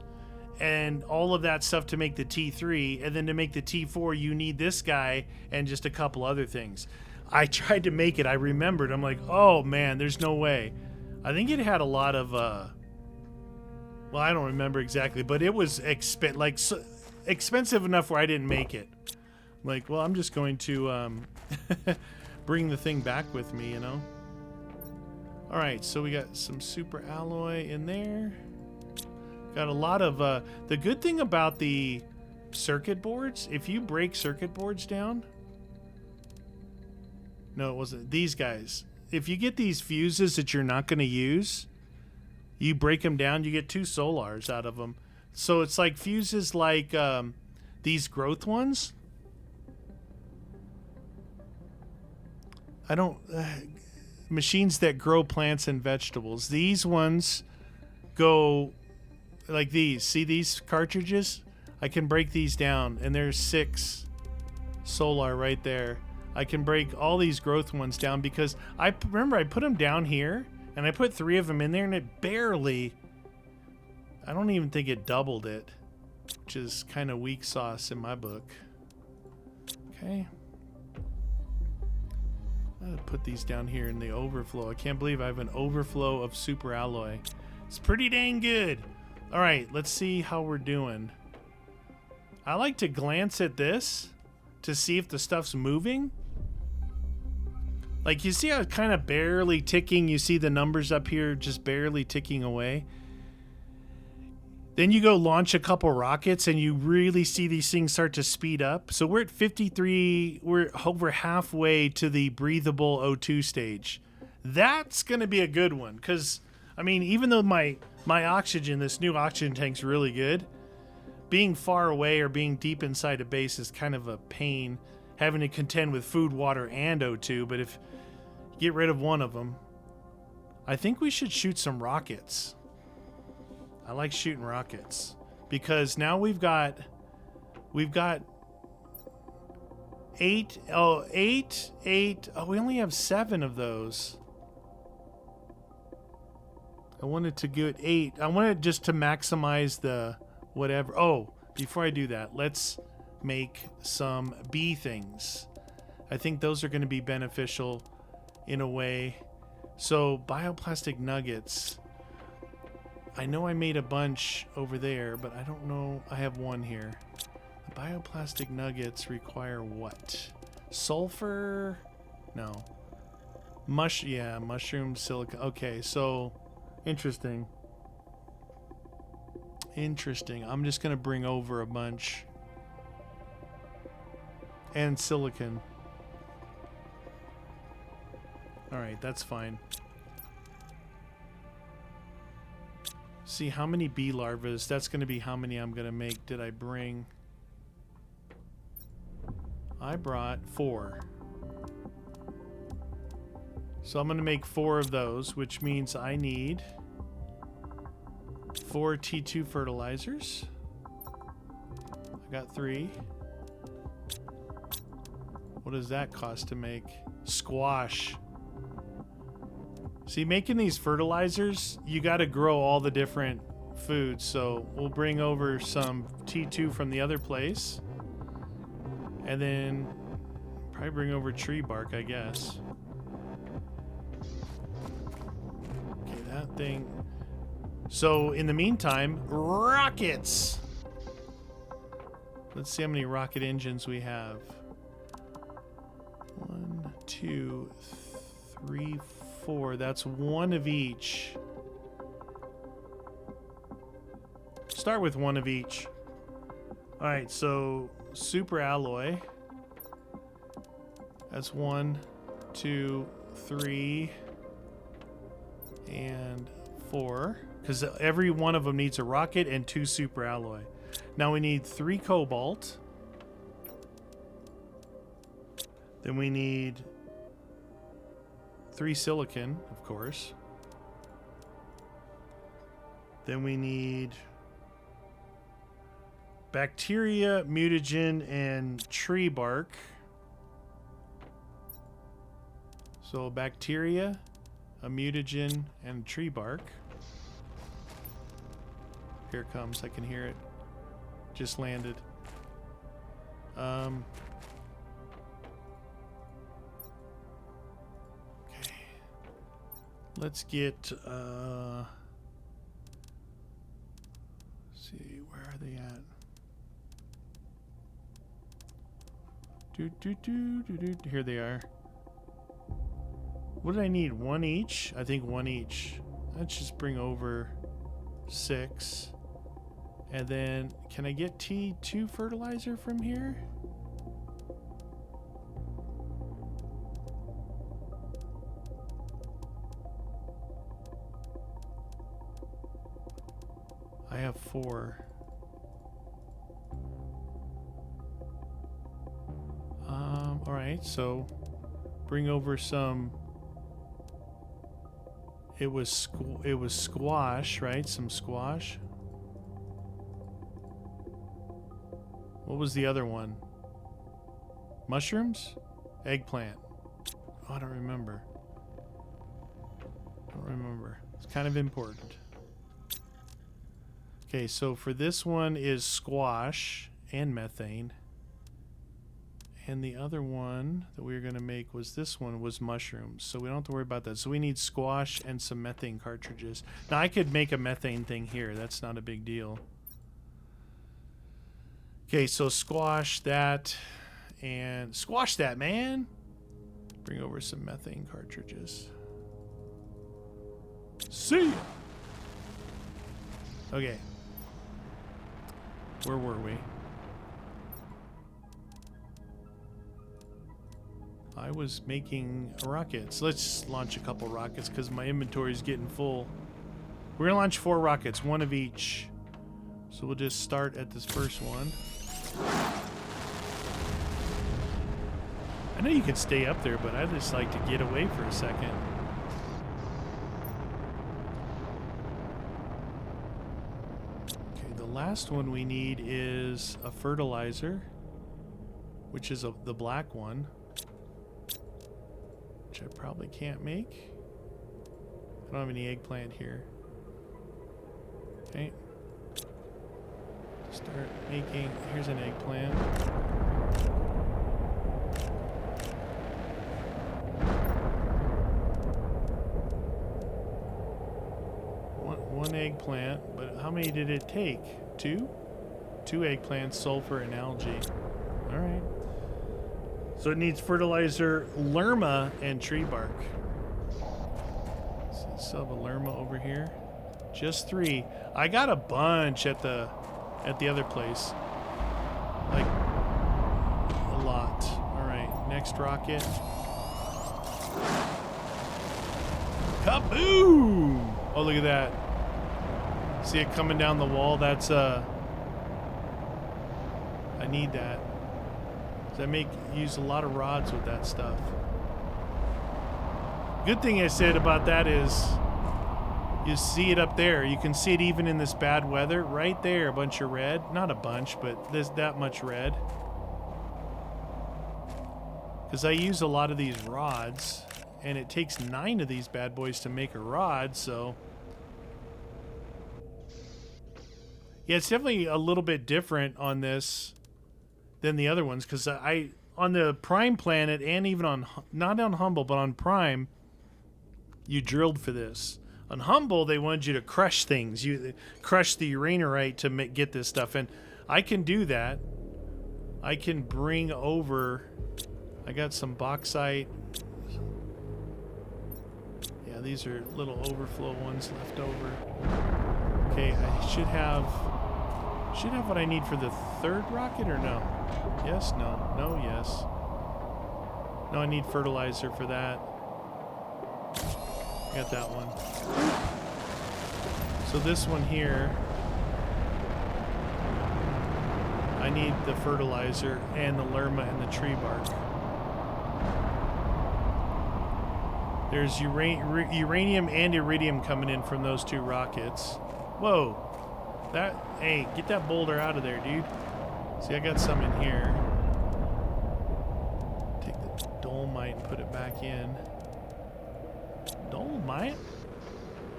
and all of that stuff to make the T3, and then to make the T4 you need this guy and just a couple other things. I tried to make it. I remembered. I'm like, oh man, there's no way. I think it had a lot of well, I don't remember exactly, but it was expensive enough where I didn't make it. Like, well, I'm just going to bring the thing back with me, you know. All right, so we got some super alloy in there. Got a lot of the good thing about the circuit boards, if you break circuit boards down, no, it wasn't these guys. If you get these fuses that you're not going to use, you break them down, you get 2 solars out of them. So it's like fuses like these growth ones. I don't machines that grow plants and vegetables. These ones go like these. See these cartridges? I can break these down, and there's 6 solar right there. I can break all these growth ones down because I remember I put them down here, and I put 3 of them in there, and it barely, I don't even think it doubled it, which is kind of weak sauce in my book. Okay. I'm gonna put these down here in the overflow. I can't believe I have an overflow of super alloy. It's pretty dang good. All right, let's see how we're doing. I like to glance at this to see if the stuff's moving. Like, you see how it's kind of barely ticking? You see the numbers up here just barely ticking away. Then you go launch a couple rockets and you really see these things start to speed up. So we're at 53, we're over halfway to the breathable O2 stage. That's going to be a good one because, I mean, even though my oxygen, this new oxygen tank's really good, being far away or being deep inside a base is kind of a pain, having to contend with food, water, and O2. But if you get rid of one of them, I think we should shoot some rockets. I like shooting rockets because now we've got 8. Oh, we only have 7 of those. I wanted to get 8. I wanted just to maximize the whatever. Oh, before I do that, let's make some bee things. I think those are going to be beneficial in a way. So bioplastic nuggets. I know I made a bunch over there, but I don't know. I have one here. The bioplastic nuggets require what? Sulfur? No. Mushroom silica. Okay, so interesting. Interesting. I'm just going to bring over a bunch. And silicon. All right, that's fine. See how many bee larvae. That's going to be how many I'm going to make. Did I bring? I brought 4. So I'm going to make 4 of those, which means I need 4 T2 fertilizers. I got 3. What does that cost to make? Squash. See, making these fertilizers, you got to grow all the different foods. So we'll bring over some T2 from the other place. And then probably bring over tree bark, I guess. Okay, that thing. So in the meantime, rockets. Let's see how many rocket engines we have. 1, 2, 3, 4. That's 1 of each. Start with 1 of each. All right, so super alloy. That's 1, 2, 3, and 4. Because every one of them needs a rocket and 2 super alloy. Now we need 3 cobalt. Then we need 3 silicon, of course. Then we need bacteria, mutagen, and tree bark. So bacteria, a mutagen, and tree bark. Here it comes. I can hear it. just landed. Okay. Let's get, see, where are they at? Here they are. What did I need? One each? I think one each. Let's just bring over 6. And then, can I get T2 fertilizer from here? I have 4. All right, so bring over some. It was squash, right? Some squash. What was the other one? Mushrooms? Eggplant. Oh, I don't remember. It's kind of important. Okay, so for this one is squash and methane. And the other one that we were going to make was this one, was mushrooms. So we don't have to worry about that. So we need squash and some methane cartridges. Now I could make a methane thing here. That's not a big deal. Okay, so squash that and squash that, man. Bring over some methane cartridges. See ya. Okay. Where were we? I was making rockets. Let's launch a couple rockets because my inventory is getting full. We're gonna launch 4 rockets, 1 of each. So we'll just start at this first one. I know you can stay up there, but I just like to get away for a second. Okay, the last one we need is a fertilizer, which is the black one. Which I probably can't make. I don't have any eggplant here. Okay. Start making. Here's an eggplant. One eggplant, but how many did it take? 2? 2 eggplants, sulfur, and algae. All right. So it needs fertilizer, lerma, and tree bark. So still have a lerma over here. Just 3. I got a bunch at the other place. Like a lot. All right, next rocket. Kaboom! Oh, look at that. See it coming down the wall? That's I need that. I use a lot of rods with that stuff. Good thing I said about that is you see it up there. You can see it even in this bad weather. Right there, a bunch of red. Not a bunch, but there's that much red. Because I use a lot of these rods, and it takes 9 of these bad boys to make a rod, so... Yeah, it's definitely a little bit different on this than the other ones, because on the Prime planet, and even on, not on Humble, but on Prime, you drilled for this. On Humble, they wanted you to crush things. You crush the uraninite to get this stuff, and I can do that. I can bring over, I got some bauxite. Yeah, these are little overflow ones left over. Okay, I should have what I need for the 3rd rocket, or no? Yes, no, no, yes. No, I need fertilizer for that. Got that one. So this one here, I need the fertilizer and the lerma and the tree bark. There's uranium and iridium coming in from those 2 rockets. Whoa. Hey, get that boulder out of there, dude. See, I got some in here. Take the dolomite and put it back in. Dolomite?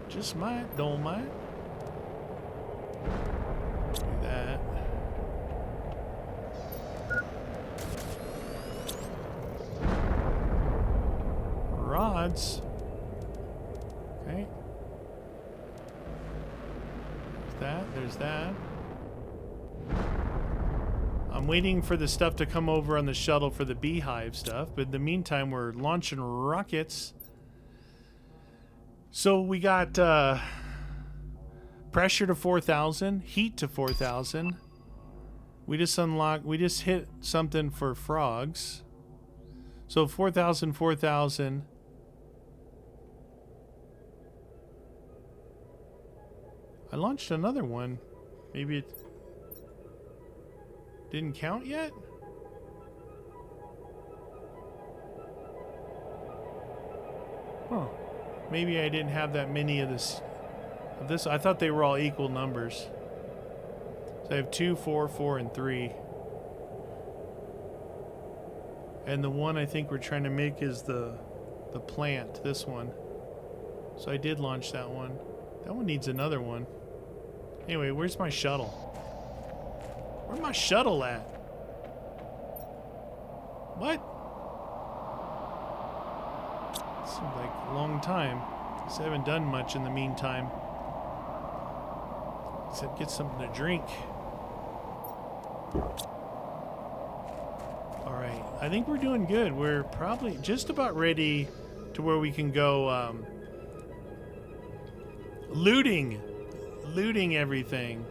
Just my dolomite. Do that. pods. Okay. There's that. I'm waiting for the stuff to come over on the shuttle for the Beehive stuff, but in the meantime, we're launching rockets. So we got pressure to 4,000, heat to 4,000. We just hit something for frogs. So 4,000, 4,000. I launched another one. Maybe it didn't count yet? Huh. Maybe I didn't have that many of this. I thought they were all equal numbers. So I have 2, 4, 4, and 3. And the one I think we're trying to make is the plant, this one. So I did launch that one. That one needs another one. Anyway, where's my shuttle? Where's my shuttle at? What? Seems like a long time. Guess I haven't done much in the meantime. Except get something to drink. Alright, I think we're doing good. We're probably just about ready to where we can go looting everything.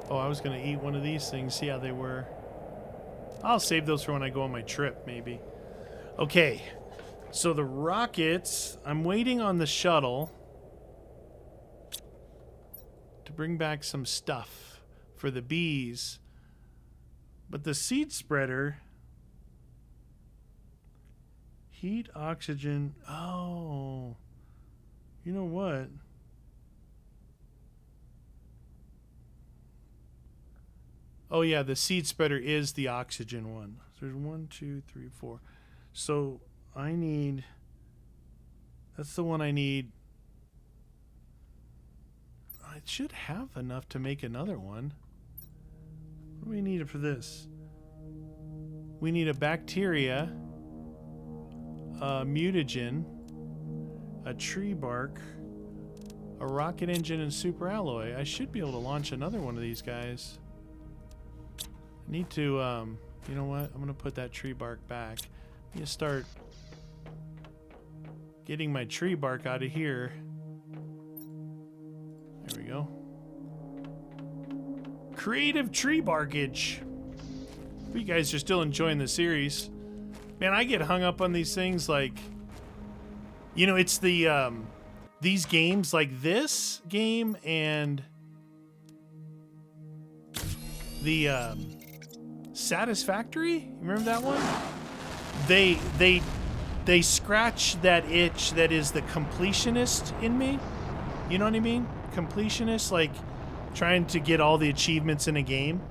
Oh, I was gonna eat one of these things, see how they were. I'll save those for when I go on my trip, maybe. Okay, so the rockets, I'm waiting on the shuttle to bring back some stuff for the bees. But the seed spreader, heat, oxygen, oh, you know what? Oh yeah, the seed spreader is the oxygen one. So there's 1, 2, 3, 4. So I need, that's the one I need. I should have enough to make another one. What do we need for this? We need a bacteria, a mutagen, a tree bark, a rocket engine, and super alloy. I should be able to launch another one of these guys. I need to, you know what? I'm going to put that tree bark back. I'm going to start getting my tree bark out of here. There we go. Creative tree barkage. Hope you guys are still enjoying the series. Man, I get hung up on these things like, you know, it's the, these games like this game and the, Satisfactory? Remember that one? They scratch that itch that is the completionist in me. You know what I mean? Completionist, like trying to get all the achievements in a game.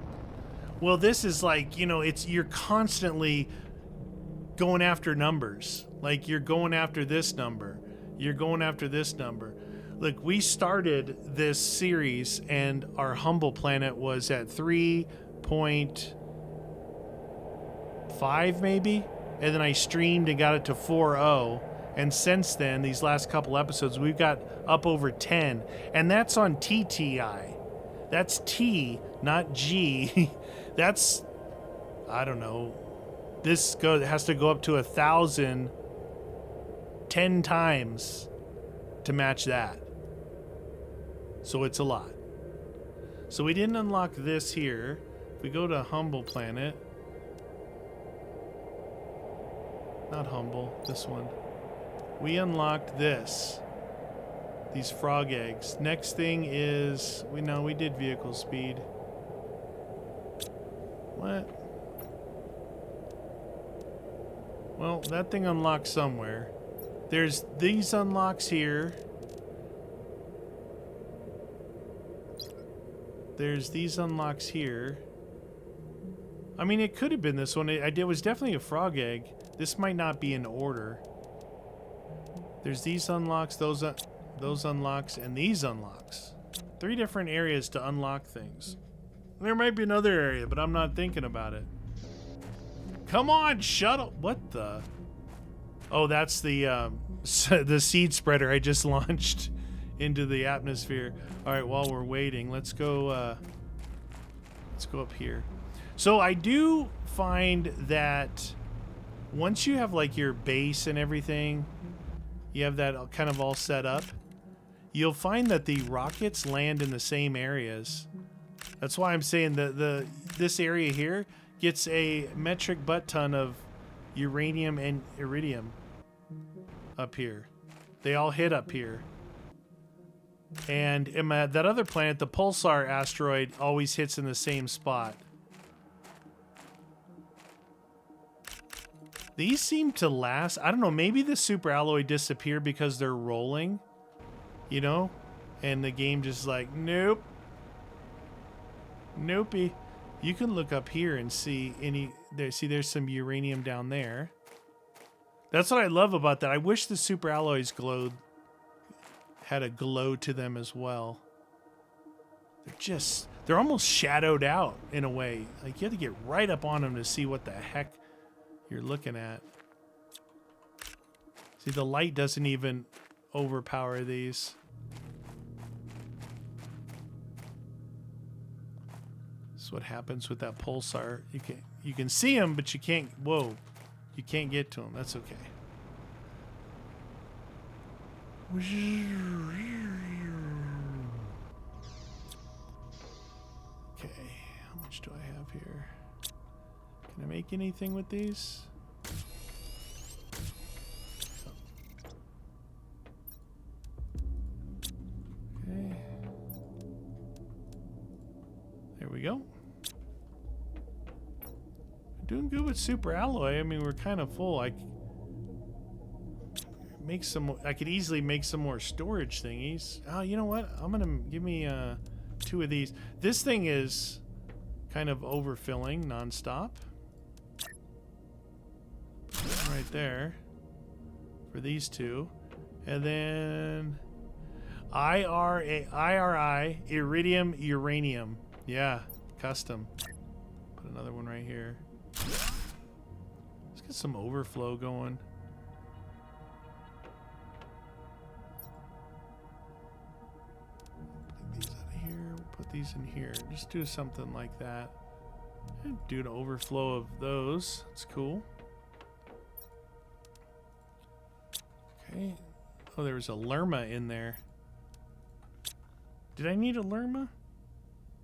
Well, this is like, you know, you're constantly going after numbers. Like you're going after this number. You're going after this number. Look, we started this series and our humble planet was at 3.5 maybe, and then I streamed and got it to 4.0, and since then, these last couple episodes, we've got up over 10, and that's on TTI. That's T, not G. That's, I don't know. This has to go up to 1,000 10 times to match that. So it's a lot. So we didn't unlock this here. If we go to Humble Planet, not Humble, this one. We unlocked this. These frog eggs. Next thing is, we did vehicle speed. What? Well, that thing unlocks somewhere. There's these unlocks here. There's these unlocks here. I mean, it could have been this one. It was definitely a frog egg. This might not be in order. There's these unlocks, those unlocks, and these unlocks. 3 different areas to unlock things. There might be another area, but I'm not thinking about it. Come on, shuttle. What the? Oh, that's the the seed spreader I just launched into the atmosphere. All right, while we're waiting, let's go up here. So I do find that once you have like your base and everything, you have that kind of all set up, you'll find that the rockets land in the same areas. That's why I'm saying this area here gets a metric butt ton of uranium and iridium up here. They all hit up here. And that other planet, the Pulsar asteroid, always hits in the same spot. These seem to last. I don't know, maybe the super alloy disappeared because they're rolling, you know? And the game just like, nope. Nopey. You can look up here and see there's some uranium down there. That's what I love about that. I wish the super alloys had a glow to them as well. They're almost shadowed out in a way. Like you have to get right up on them to see what the heck you're looking at. See, the light doesn't even overpower these. That's what happens with that pulsar. You can see them, but you can't. Whoa, you can't get to them. That's okay. Okay, how much do I have here? Can I make anything with these? Okay. There we go. Doing good with super alloy. I mean, we're kind of full. I could easily make some more storage thingies. Oh, you know what? Give me 2 of these. This thing is kind of overfilling nonstop. Right there for these 2. And then IRI, iridium, uranium. Yeah, custom. Put another one right here. Let's get some overflow going. Take these out of here. We'll put these in here. Just do something like that. And do an overflow of those. It's cool. Okay. Oh, there was a lerma in there. Did I need a lerma?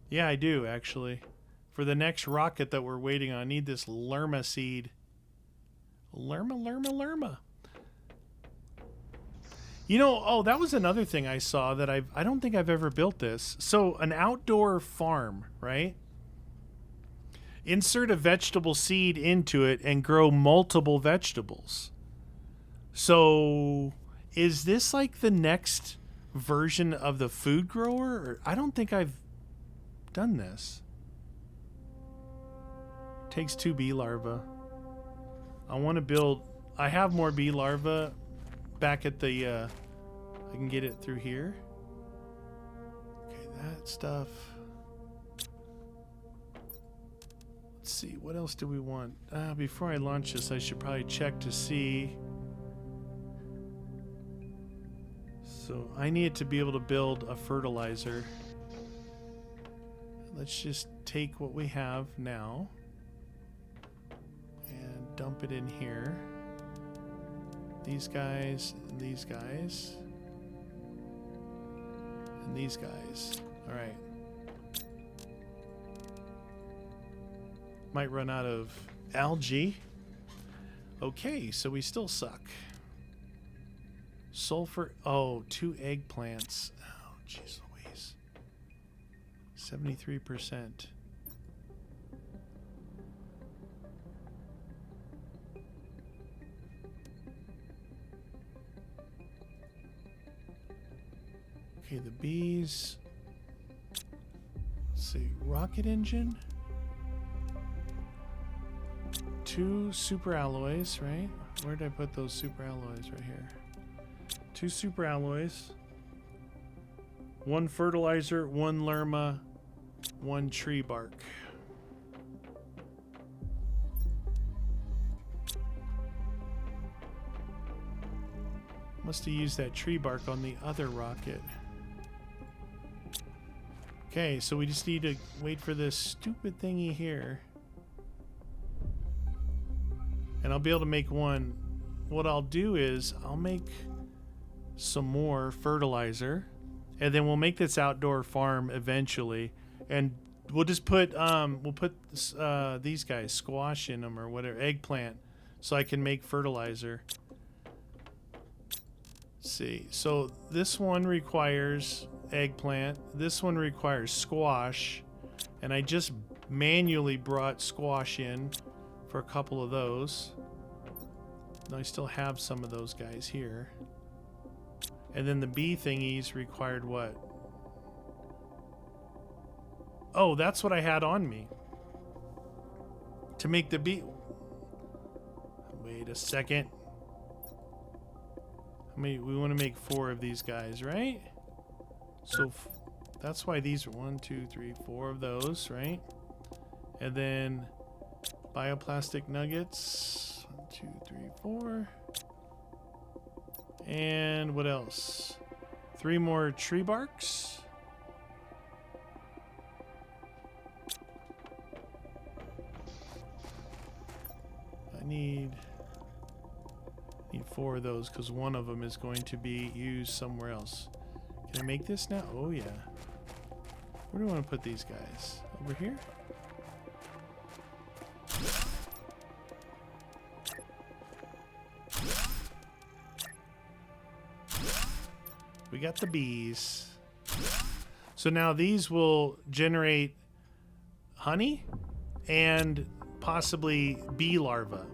Yeah, I do, actually. For the next rocket that we're waiting on, I need this lerma seed. Lerma. You know, oh, that was another thing I saw that I don't think I've ever built this. So, an outdoor farm, right? Insert a vegetable seed into it and grow multiple vegetables. So, is this like the next version of the food grower? Or, I don't think I've done this. Takes 2 bee larvae. I want to build. I have more bee larvae back at the. I can get it through here. Okay, that stuff. Let's see. What else do we want? Before I launch this, I should probably check to see. So I need to be able to build a fertilizer. Let's just take what we have now and dump it in here. These guys, and these guys, and these guys. All right. Might run out of algae. Okay, so we still suck. Sulfur. Oh, 2 eggplants. Oh, jeez Louise. 73%. Okay, the bees. Let's see. Rocket engine. 2 super alloys, right? Where did I put those super alloys? Right here. 2 super alloys. 1 fertilizer, 1 lerma, 1 tree bark. Must have used that tree bark on the other rocket. Okay, so we just need to wait for this stupid thingy here. And I'll be able to make one. What I'll do is I'll make some more fertilizer. And then we'll make this outdoor farm eventually. And we'll just put, these guys, squash in them or whatever, eggplant. So I can make fertilizer. Let's see, so this one requires eggplant, this one requires squash, and I just manually brought squash in for a couple of those. And I still have some of those guys here. And then the bee thingies required what? Oh, that's what I had on me to make the bee. Wait a second. We want to make 4 of these guys, right? So that's why these are 1, 2, 3, 4 of those, right? And then bioplastic nuggets, 1, 2, 3, 4. And what else? 3 more tree barks. I need 4 of those because one of them is going to be used somewhere else. Can I make this now? Oh yeah. Where do I want to put these guys? Over here? We got the bees. So now these will generate honey and possibly bee larvae.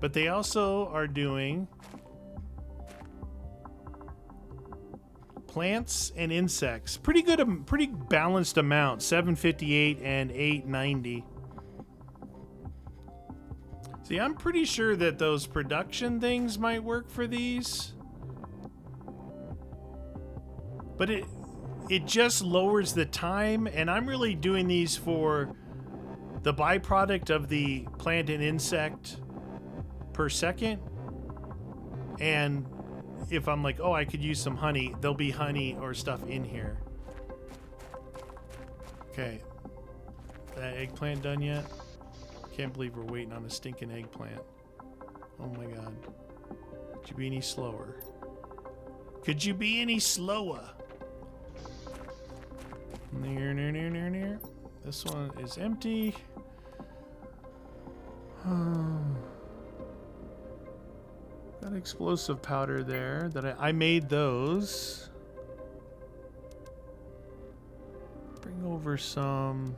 But they also are doing plants and insects. Pretty good, pretty balanced amount. 758 and 890. See, I'm pretty sure that those production things might work for these. But it just lowers the time, and I'm really doing these for the byproduct of the plant and insect per second. And if I'm like, oh, I could use some honey, there'll be honey or stuff in here. Okay. That eggplant done yet? Can't believe we're waiting on a stinking eggplant. Oh my god. Could you be any slower? Could you be any slower? Near. This one is empty. Got explosive powder there that I made those. Bring over some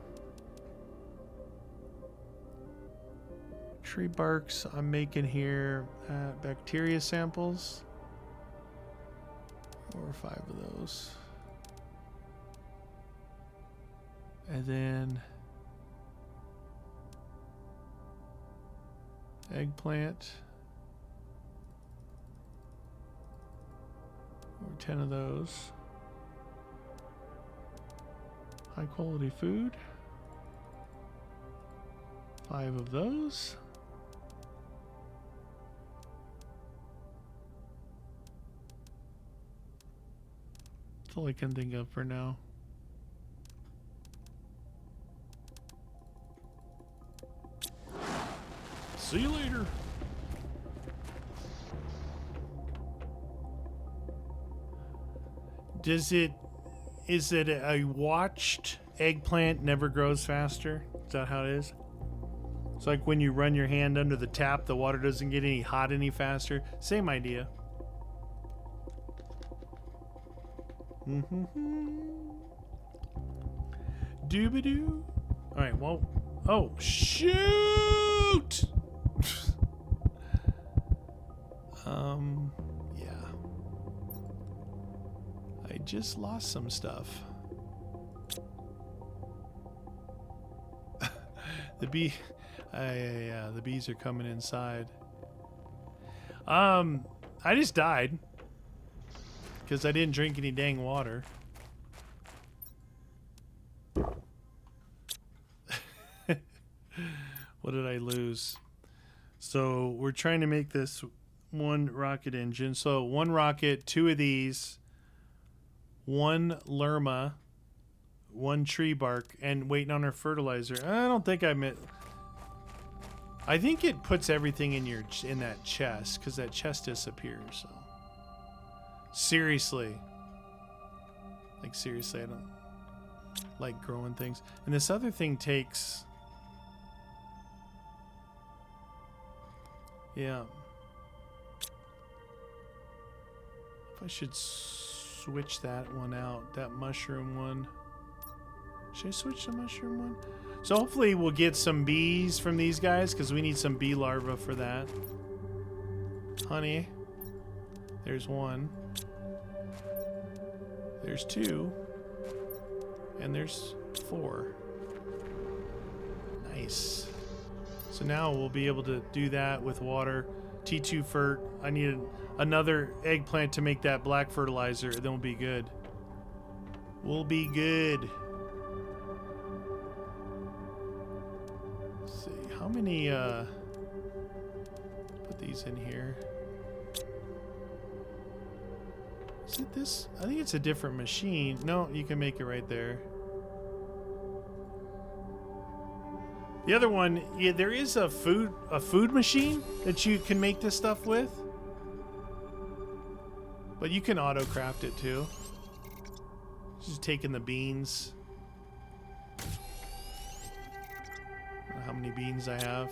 tree barks I'm making here. Bacteria samples. 4 or 5 of those. And then eggplant. Or 10 of those. High quality food. 5 of those. That's all I can think of for now. See you later. Is it a watched eggplant never grows faster? Is that how it is? It's like when you run your hand under the tap, the water doesn't get any hot any faster. Same idea. Doobadoo. All right, well, oh, shoot! Yeah. I just lost some stuff. The bee, yeah, the bees are coming inside. I just died because I didn't drink any dang water. What did I lose? So we're trying to make this one rocket engine. So one rocket, two of these, one Lerma, one tree bark, and waiting on our fertilizer. I don't think I meant. I think it puts everything in that chest because that chest disappears. So seriously, like seriously, I don't like growing things. And this other thing takes. Yeah. If I should switch that one out, that mushroom one. Should I switch the mushroom one? So hopefully we'll get some bees from these guys because we need some bee larvae for that. Honey. There's one. There's two. And there's four. Nice. So now we'll be able to do that with water. T2 fert. I need another eggplant to make that black fertilizer, and then we'll be good. We'll be good. Let's see. How many, put these in here. Is it this? I think it's a different machine. No, you can make it right there. The other one, yeah, there is a food machine that you can make this stuff with. But you can auto craft it too. Just taking the beans. I don't know how many beans I have.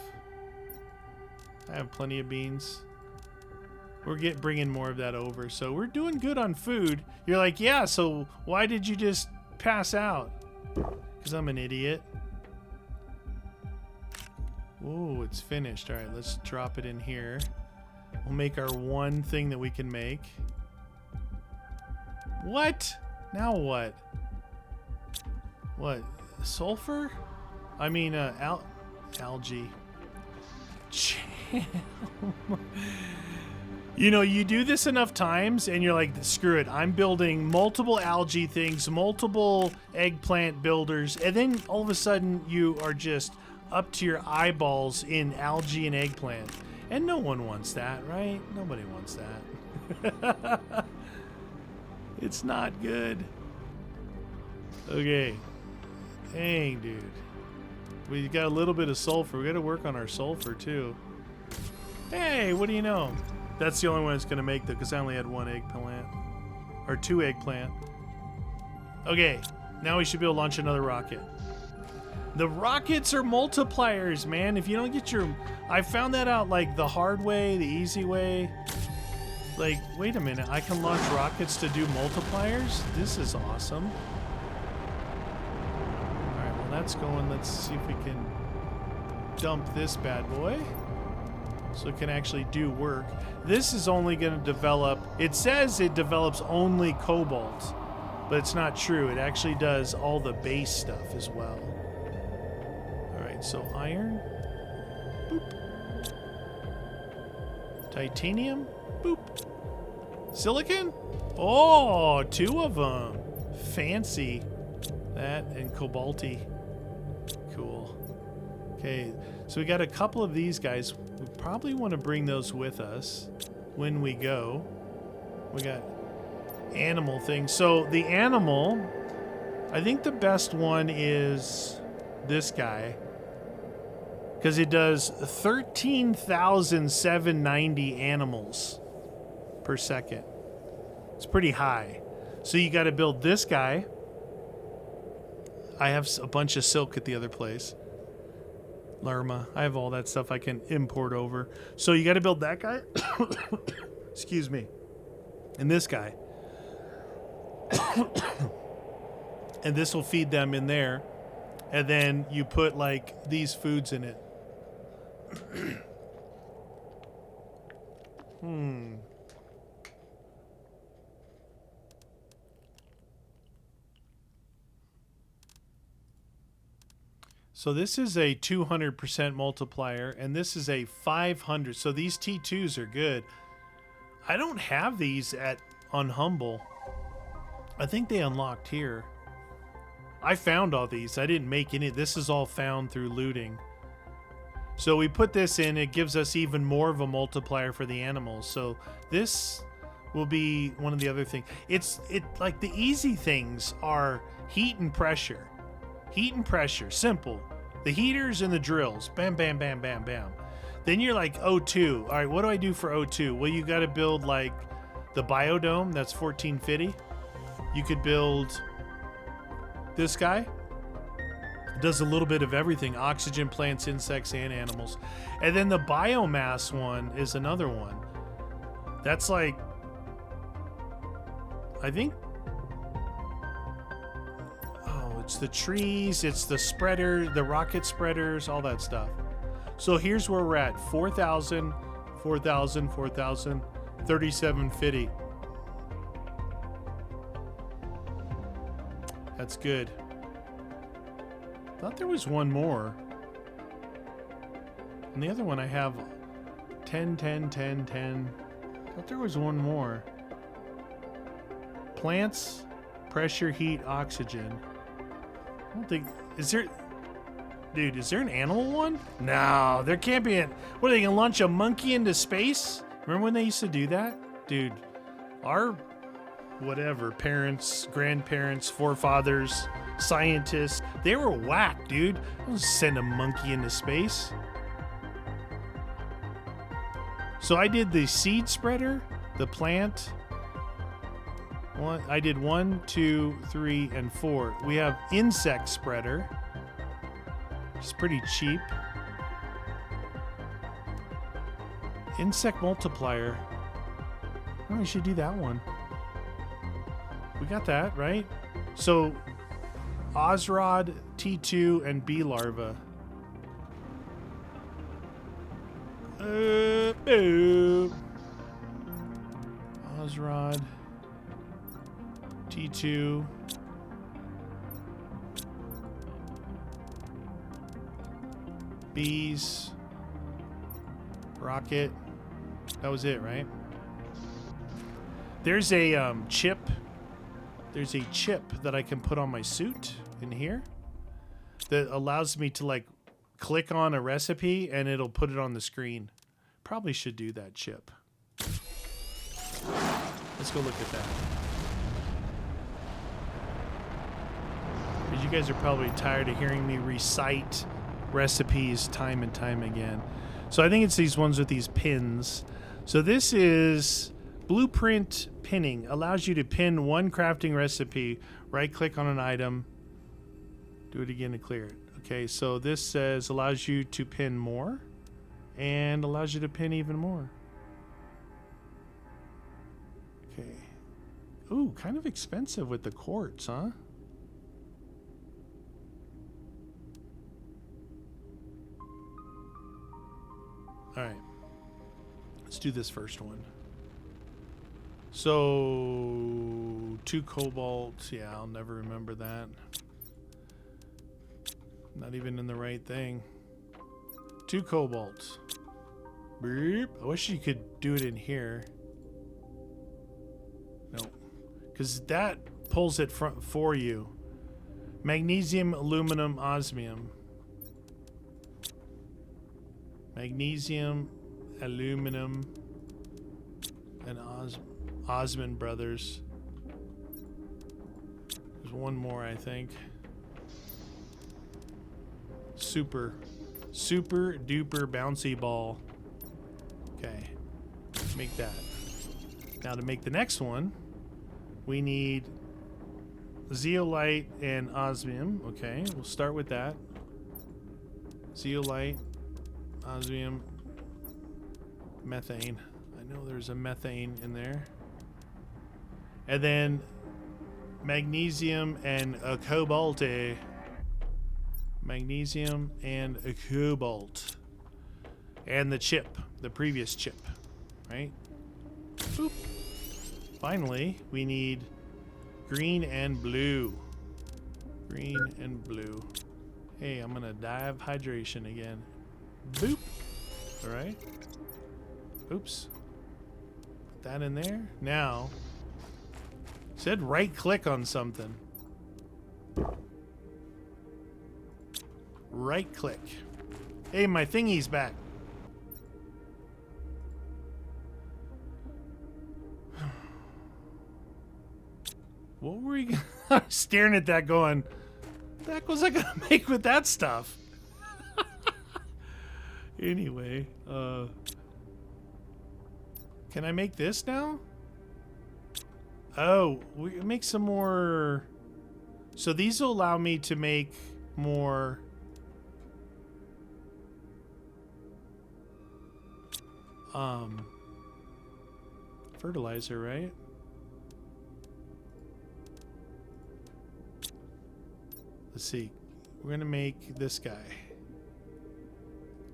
I have plenty of beans. We're bringing more of that over, so we're doing good on food. You're like, yeah, so why did you just pass out? Because I'm an idiot. Oh, it's finished. All right, let's drop it in here. We'll make our one thing that we can make. What? Now what? What? Sulfur? I mean, algae. You know, you do this enough times and you're like, screw it. I'm building multiple algae things, multiple eggplant builders, and then all of a sudden you are just up to your eyeballs in algae and eggplant. And no one wants that, right? Nobody wants that. It's not good. Okay. Dang, dude. We got a little bit of sulfur. We got to work on our sulfur, too. Hey, what do you know? That's the only one that's going to make that because I only had one eggplant. Or two eggplant. Okay. Now we should be able to launch another rocket. The rockets are multipliers, man. If you don't get your... I found that out, like, the hard way, the easy way. Like, wait a minute. I can launch rockets to do multipliers? This is awesome. Alright, well, that's going. Let's see if we can dump this bad boy. So it can actually do work. This is only going to develop... It says it develops only cobalt. But it's not true. It actually does all the base stuff as well. So iron, boop. Titanium, boop. Silicon, oh, two of them. Fancy. That and cobalty. Cool. Okay, so we got a couple of these guys. We probably want to bring those with us when we go. We got animal things. So the animal, I think the best one is this guy. Because it does 13,790 animals per second. It's pretty high. So you got to build this guy. I have a bunch of silk at the other place. Lerma. I have all that stuff I can import over. So you got to build that guy. Excuse me. And this guy. And this will feed them in there. And then you put like these foods in it. So this is a 200% multiplier, and this is a 500. So these T2s are good. I don't have these on Humble. I think they unlocked here. I found all these. I didn't make any. This is all found through looting. So we put this in, it gives us even more of a multiplier for the animals. So this will be one of the other things. Like the easy things are heat and pressure. Heat and pressure, simple. The heaters and the drills, bam, bam, bam, bam, bam. Then you're like O2. All right, what do I do for O2? Well, you got to build like the biodome, that's 1450. You could build this guy. Does a little bit of everything: oxygen, plants, insects, and animals. And then the biomass one is another one. That's like, I think, oh, it's the trees, it's the spreader, the rocket spreaders, all that stuff. So here's where we're at: 4,000, 4,000, 4,000, 3750. That's good. Thought there was one more. And the other one I have 10, 10, 10, 10. Thought there was one more. Plants, pressure, heat, oxygen. I don't think... Is there... Dude, is there an animal one? No, there can't be an... What, are they gonna launch a monkey into space? Remember when they used to do that? Dude, our... whatever, parents, grandparents, forefathers, scientists, they were whack, dude. Don't send a monkey into space. So I did the seed spreader, the plant. I did 1, 2, 3, and 4. We have insect spreader. It's pretty cheap. Insect multiplier. Oh, we should do that one. We got that, right? So, Ozrod, T2, and bee larva. Ozrod, T2. Bees. Rocket. That was it, right? There's a chip. There's a chip that I can put on my suit in here that allows me to like click on a recipe and it'll put it on the screen. Probably should do that chip. Let's go look at that. Because you guys are probably tired of hearing me recite recipes time and time again. So I think it's these ones with these pins. So this is blueprint pinning. Allows you to pin one crafting recipe. Right click on an item. Do it again to clear it. Okay, so this says allows you to pin more and allows you to pin even more. Okay. Ooh, kind of expensive with the quartz, huh? All right. Let's do this first one. So 2 cobalt. Yeah, I'll never remember that. Not even in the right thing. 2 cobalt. Beep. I wish you could do it in here. No, because that pulls it for you. Magnesium, aluminum, osmium. Magnesium, aluminum, and Osmond Brothers. There's one more, I think. Super duper bouncy ball. Okay, make that. Now to make the next one, we need zeolite and osmium. Okay, we'll start with that. Zeolite, osmium, methane. I know there's a methane in there. And then magnesium and a cobalt. Magnesium and a cobalt. And the chip, the previous chip, right? Boop. Finally, we need green and blue. Green and blue. Hey, I'm gonna die of hydration again. Boop. All right. Oops. Put that in there. Now, it said right click on something. Right click. Hey, my thingy's back. What were you staring at that going, what the heck was I gonna make with that stuff? Anyway, can I make this now? Oh, we make some more. So these will allow me to make more. Fertilizer, right? Let's see. We're gonna make this guy.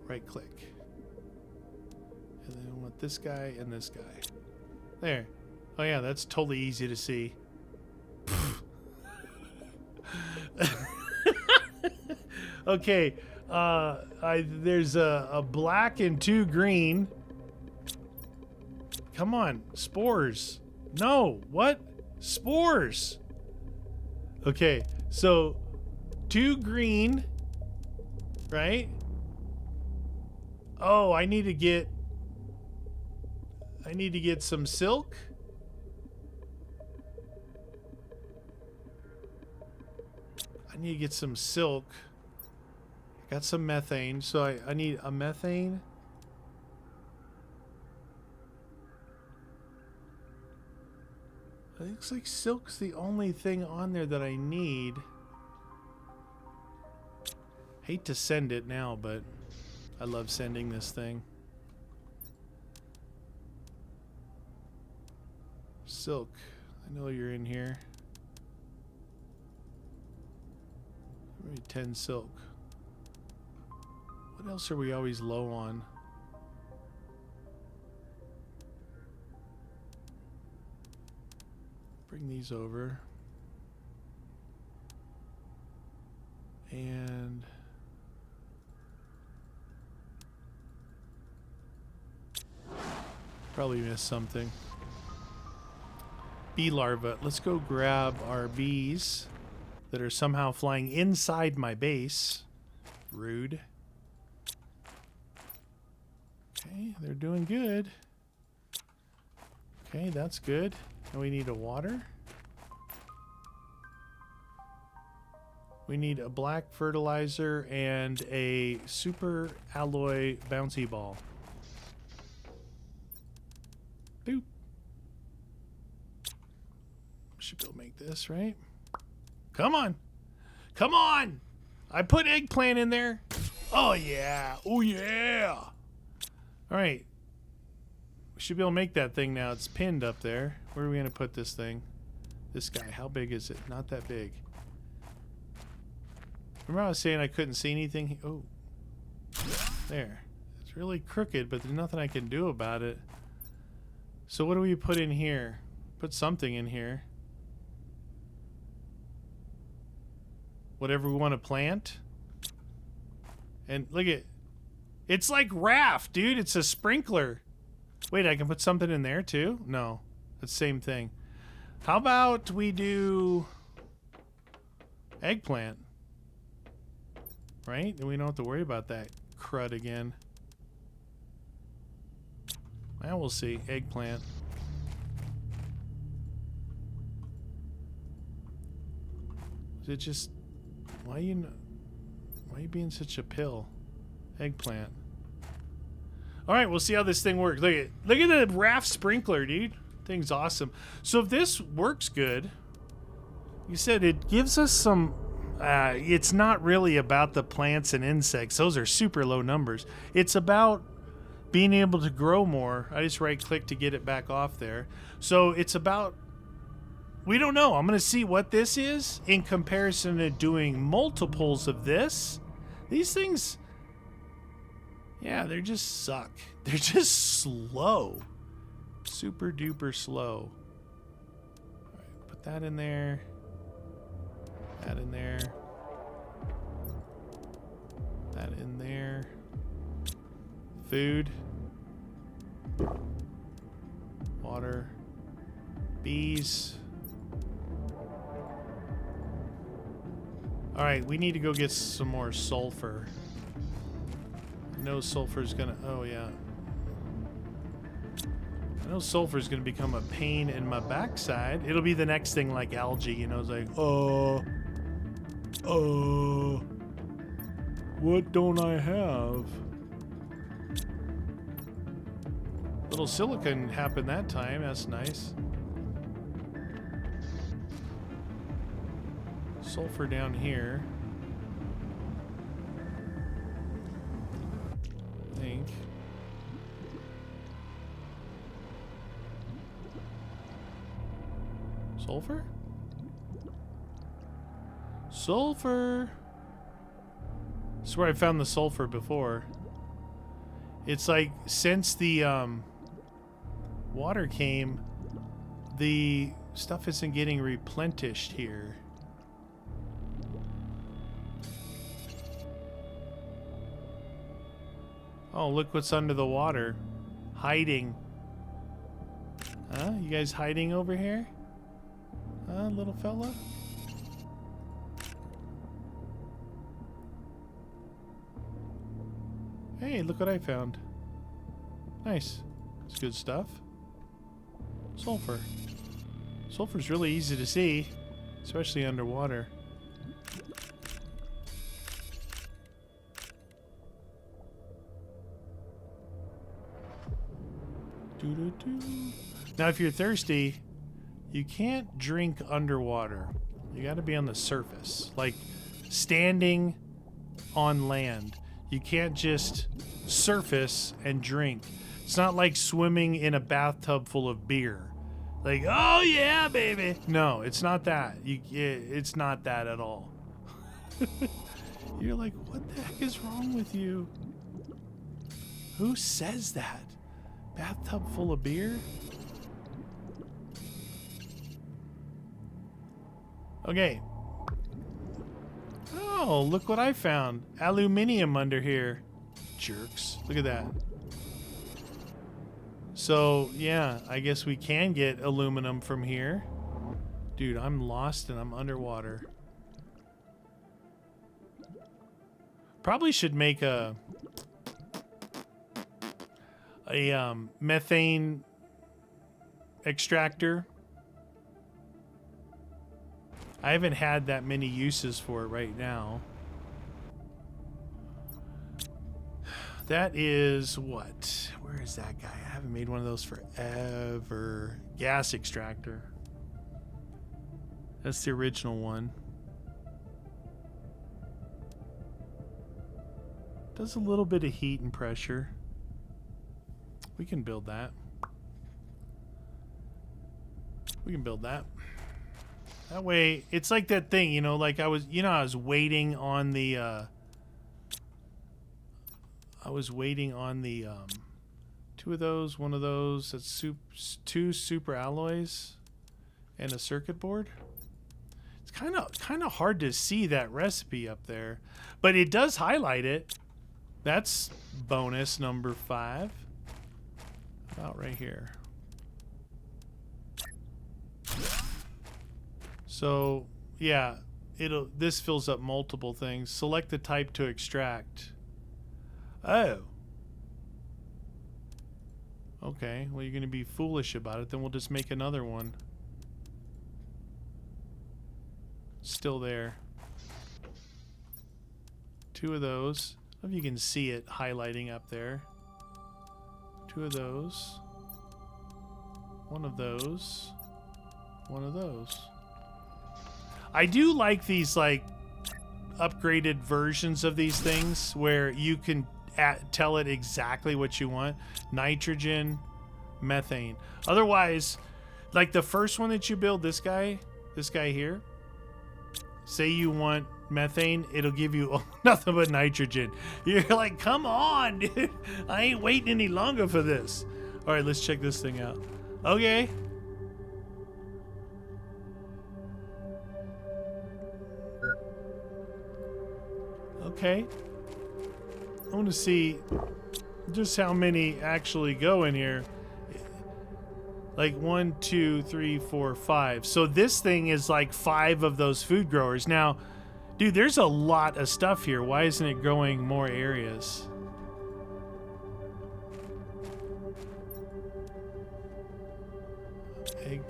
Right click. And then I want this guy and this guy. There. Oh yeah, that's totally easy to see. Okay. There's a black and 2 green. Come on, spores. No, what? Spores. Okay, so 2 green, right? Oh, I need to get some silk. I need to get some silk. Got some methane, so I need a methane. It looks like silk's the only thing on there that I need. Hate to send it now, but I love sending this thing. Silk, I know you're in here. Maybe 10 silk. What else are we always low on? Bring these over. And probably missed something. Bee larva. Let's go grab our bees that are somehow flying inside my base. Rude. Okay, they're doing good. Okay, that's good. And we need a water. We need a black fertilizer and a super alloy bouncy ball. Boop. Should go make this, right? Come on. Come on. I put eggplant in there. Oh, yeah. Oh, yeah. All right. We should be able to make that thing now. It's pinned up there. Where are we going to put this thing? This guy. How big is it? Not that big. Remember I was saying I couldn't see anything? Oh. There. It's really crooked, but there's nothing I can do about it. So what do we put in here? Put something in here. Whatever we want to plant. And look at... It's like raft, dude. It's a sprinkler. Wait, I can put something in there too? No. It's the same thing. How about we do... eggplant? Right? Then we don't have to worry about that crud again. Well, we'll see. Eggplant. Is it just... Why are you being such a pill? Eggplant. Alright, we'll see how this thing works. Look at the raft sprinkler, dude. Thing's awesome. So if this works good, you said it gives us some... it's not really about the plants and insects. Those are super low numbers. It's about being able to grow more. I just right-click to get it back off there. So it's about... We don't know. I'm going to see what this is in comparison to doing multiples of this. These things... Yeah, they just suck. They're just slow. Super duper slow. All right, put that in there. That in there. That in there. Food. Water. Bees. Alright, we need to go get some more sulfur. know sulfur's gonna... Oh, yeah. I know sulfur's gonna become a pain in my backside. It'll be the next thing like algae, you know, it's like, what don't I have? Little silicon happened that time, that's nice. Sulfur down here. I think. Sulfur? Sulfur! This is where I found the sulfur before. It's like, since the water came, the stuff isn't getting replenished here. Oh, look what's under the water. Hiding. Huh? You guys hiding over here? Huh, little fella? Hey, look what I found. Nice. It's good stuff. Sulfur. Sulfur's really easy to see, especially underwater. Now, if you're thirsty, you can't drink underwater. You got to be on the surface, like standing on land. You can't just surface and drink. It's not like swimming in a bathtub full of beer. Like, oh yeah, baby. No, it's not that. It's not that at all. You're like, what the heck is wrong with you? Who says that? Bathtub full of beer? Okay. Oh, look what I found. Aluminium under here. Jerks. Look at that. So, yeah, I guess we can get aluminum from here. Dude, I'm lost and I'm underwater. Probably should make a methane extractor. I haven't had that many uses for it right now. That is what? Where is that guy? I haven't made one of those forever. Gas extractor. That's the original one. Does a little bit of heat and pressure. We can build that. We can build that. That way, it's like that thing, you know, like I was waiting on the, two of those, one of those, that's two super alloys and a circuit board. It's kind of hard to see that recipe up there, but it does highlight it. That's bonus number 5. About right here. So, yeah, this fills up multiple things. Select the type to extract. Oh. Okay, well, you're going to be foolish about it. Then we'll just make another one. Still there. 2 of those. I don't know if you can see it highlighting up there. 2 of those. 1 of those. 1 of those. I do like these, like, upgraded versions of these things where you can tell it exactly what you want. Nitrogen, methane. Otherwise, like the first one that you build, this guy here, say you want methane, it'll give you nothing but nitrogen. You're like, come on, dude. I ain't waiting any longer for this. All right, let's check this thing out. Okay. Okay. I want to see just how many actually go in here. Like 1, 2, 3, 4, 5. So this thing is like 5 of those food growers. Now, dude, there's a lot of stuff here. Why isn't it growing more areas?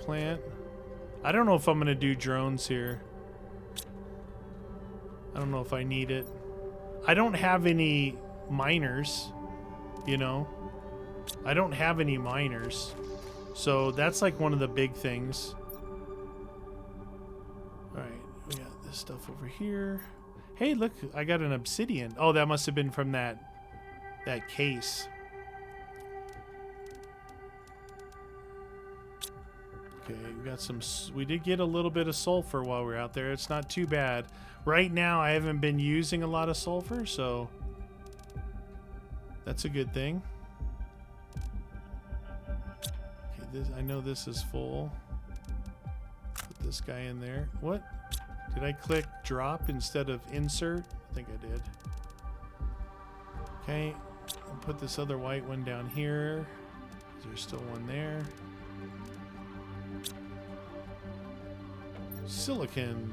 plant. I don't know if I'm gonna do drones here. I don't know if I need it. I don't have any miners, you know. I don't have any miners. So that's like one of the big things. Alright, we got this stuff over here. Hey, look, I got an obsidian. Oh, that must have been from that case. Okay, we got some. We did get a little bit of sulfur while we were out there. It's not too bad. Right now, I haven't been using a lot of sulfur, so that's a good thing. Okay, this, I know this is full. Put this guy in there. What? Did I click drop instead of insert? I think I did. Okay, I'll put this other white one down here. There's still one there. Silicon.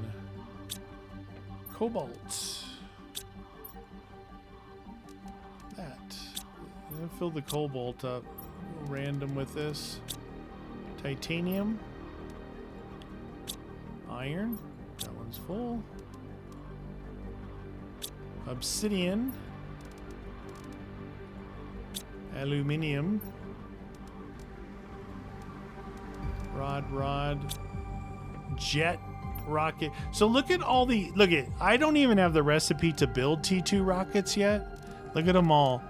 Cobalt. That. I'm gonna fill the cobalt up. Random with this. Titanium. Iron. That one's full. Obsidian. Aluminium. Rod. Jet rocket. So look at all the, look at, I don't even have the recipe to build T2 rockets yet. Look at them all.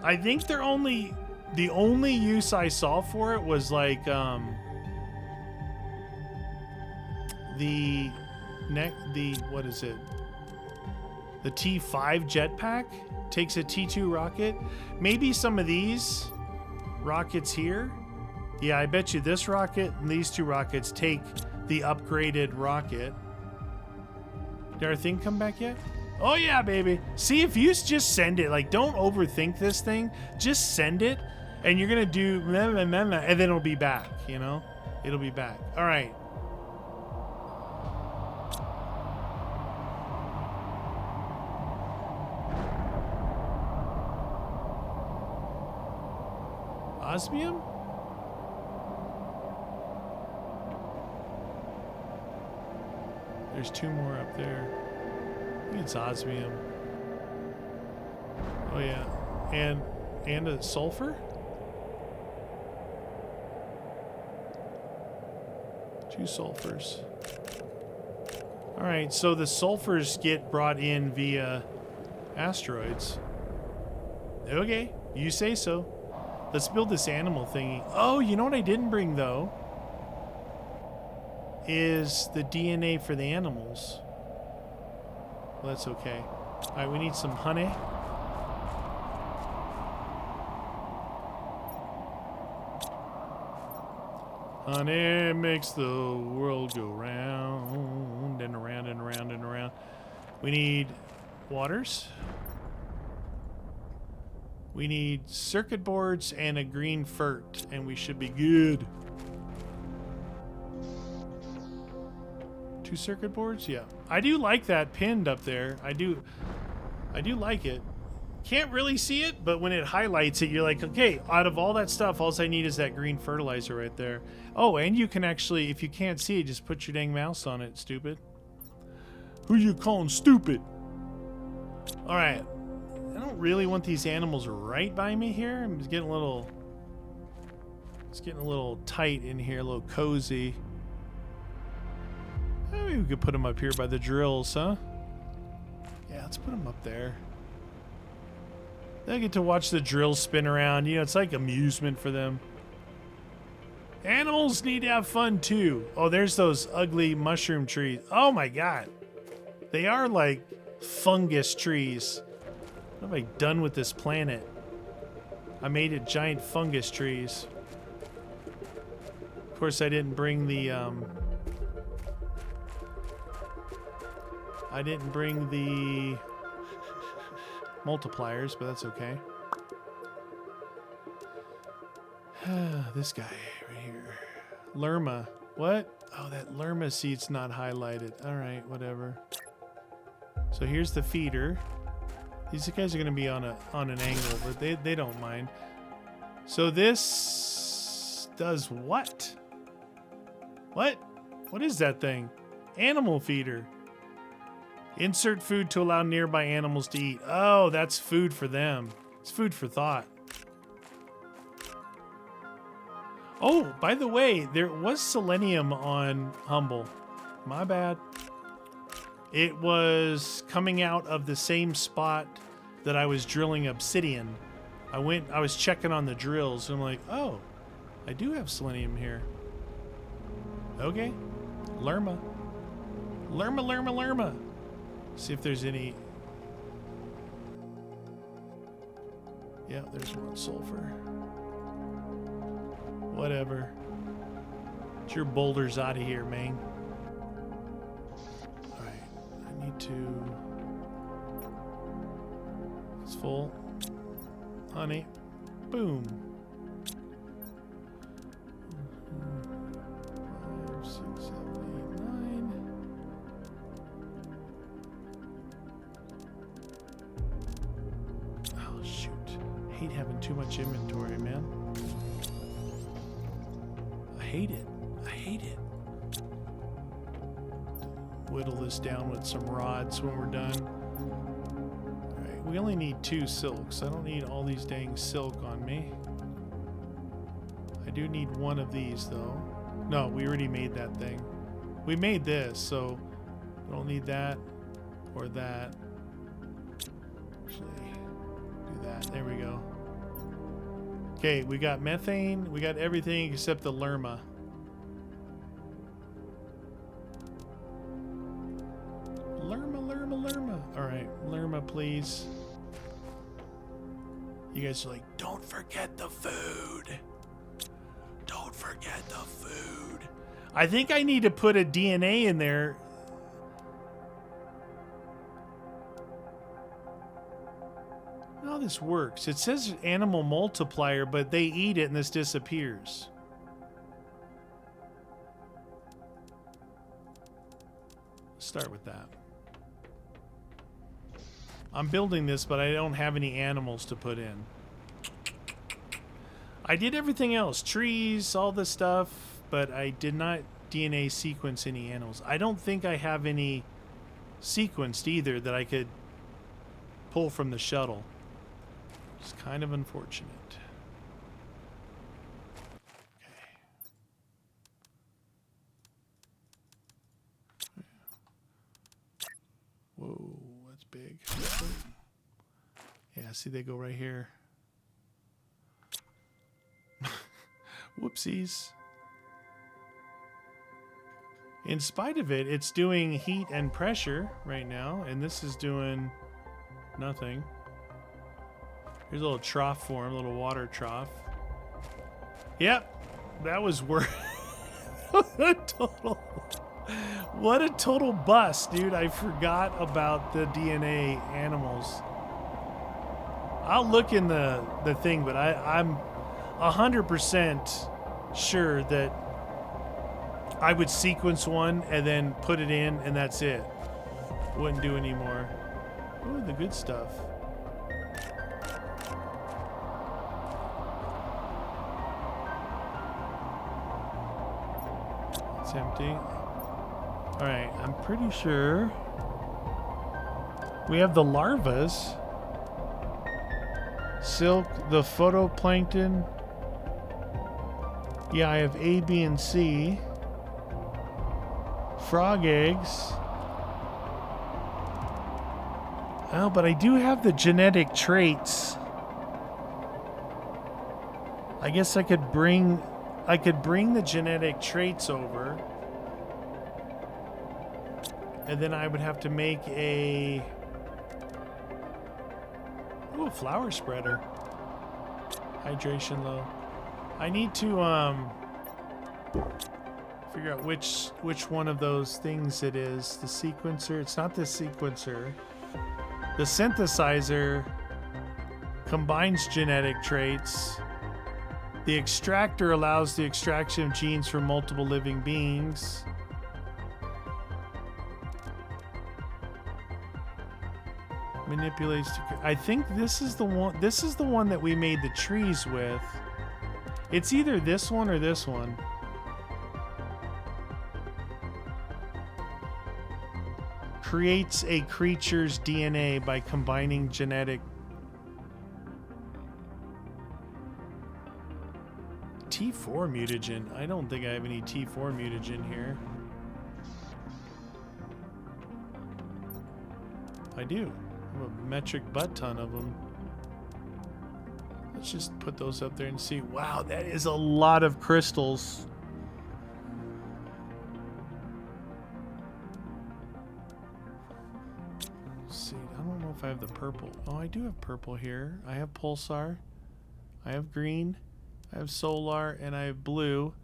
I think they're only, the only use I saw for it was like what is it? The T5 jetpack takes a T2 rocket. Maybe some of these rockets here. Yeah, I bet you this rocket and these two rockets take the upgraded rocket. Did our thing come back yet? Oh yeah, baby. See, if you just send it, like, don't overthink this thing. Just send it, and you're gonna do and then it'll be back, you know? It'll be back. All right. Osmium? There's two more up there. I think it's osmium. Oh yeah, and a sulfur. 2 sulfurs. All right, so the sulfurs get brought in via asteroids. Okay, you say so. Let's build this animal thingy. Oh, you know what I didn't bring though? Is the DNA for the animals. Well, that's okay. All right, we need some honey. Honey makes the world go round and around and around and around. We need waters. We need circuit boards and a green fert, and we should be good. 2 circuit boards? Yeah. I do like that pinned up there. I do like it. Can't really see it, but when it highlights it, you're like, okay, out of all that stuff, all I need is that green fertilizer right there. Oh, and you can actually, if you can't see it, just put your dang mouse on it, stupid. Who you calling stupid? All right. I don't really want these animals right by me here. I'm just getting a little, it's getting a little tight in here, a little cozy. Maybe we could put them up here by the drills, huh? Yeah, let's put them up there. They get to watch the drills spin around. You know, it's like amusement for them. Animals need to have fun too. Oh, there's those ugly mushroom trees. Oh my god. They are like fungus trees. What have I done with this planet? I made it giant fungus trees. Of course, I didn't bring the multipliers, but that's okay. This guy right here. Lerma. What? Oh, that Lerma seed's not highlighted. All right, whatever. So here's the feeder. These guys are going to be on an angle, but they don't mind. So this does what? What? What is that thing? Animal feeder. Insert food to allow nearby animals to eat. Oh, that's food for them. It's food for thought. Oh, by the way, there was selenium on Humble. My bad. It was coming out of the same spot that I was drilling obsidian. I was checking on the drills, and I'm like, oh, I do have selenium here. Okay. Lerma. Lerma, lerma, lerma. See if there's any. Yeah, there's one sulfur. Whatever. Get your boulders out of here, man. Alright, I need to. It's full. Honey. Boom. 5, 6, 7, 8, 9. Oh, shoot. I hate having too much inventory, man. I hate it. I hate it. Whittle this down with some rods when we're done. Alright, we only need 2 silks. I don't need all these dang silk on me. I do need one of these, though. No, we already made that thing. We made this, so we don't need that or that. Actually, do that. There we go. Okay, we got methane. We got everything except the lerma. Lerma, lerma, lerma. All right, lerma, please. You guys are like, don't forget the food. Don't forget the food. I think I need to put a DNA in there. How this works. It says animal multiplier, but they eat it and this disappears. Let's start with that. I'm building this, but I don't have any animals to put in. I did everything else. Trees, all this stuff, but I did not DNA sequence any animals. I don't think I have any sequenced either that I could pull from the shuttle. It's kind of unfortunate. Okay. Whoa, that's big. Yeah, see, they go right here. Whoopsies. In spite of it, it's doing heat and pressure right now, and this is doing nothing. Here's a little trough form, a little water trough. Yep, that was worth. What a total bust, dude. I forgot about the DNA animals. I'll look in the thing, but I'm 100% sure that I would sequence one and then put it in, and that's it. Wouldn't do any more. Ooh, the good stuff. It's empty. Alright, I'm pretty sure we have the larvas. Silk, the photoplankton. Yeah, I have A, B, and C. Frog eggs. Oh, but I do have the genetic traits. I guess I could bring the genetic traits over. And then I would have to make a flower spreader. Hydration low. I need to figure out which one of those things it is. The sequencer. It's not the sequencer. The synthesizer combines genetic traits. The extractor allows the extraction of genes from multiple living beings. Manipulates. I think this is the one. This is the one that we made the trees with. It's either this one or this one. creates a creature's DNA by combining genetic. T4 mutagen. I don't think I have any T4 mutagen here. I do. I have a metric butt ton of them. Let's just put those up there and see. Wow, that is a lot of crystals. Let's see, I don't know if I have the purple. Oh, I do have purple here. I have pulsar. I have green. I have solar, and I have blue.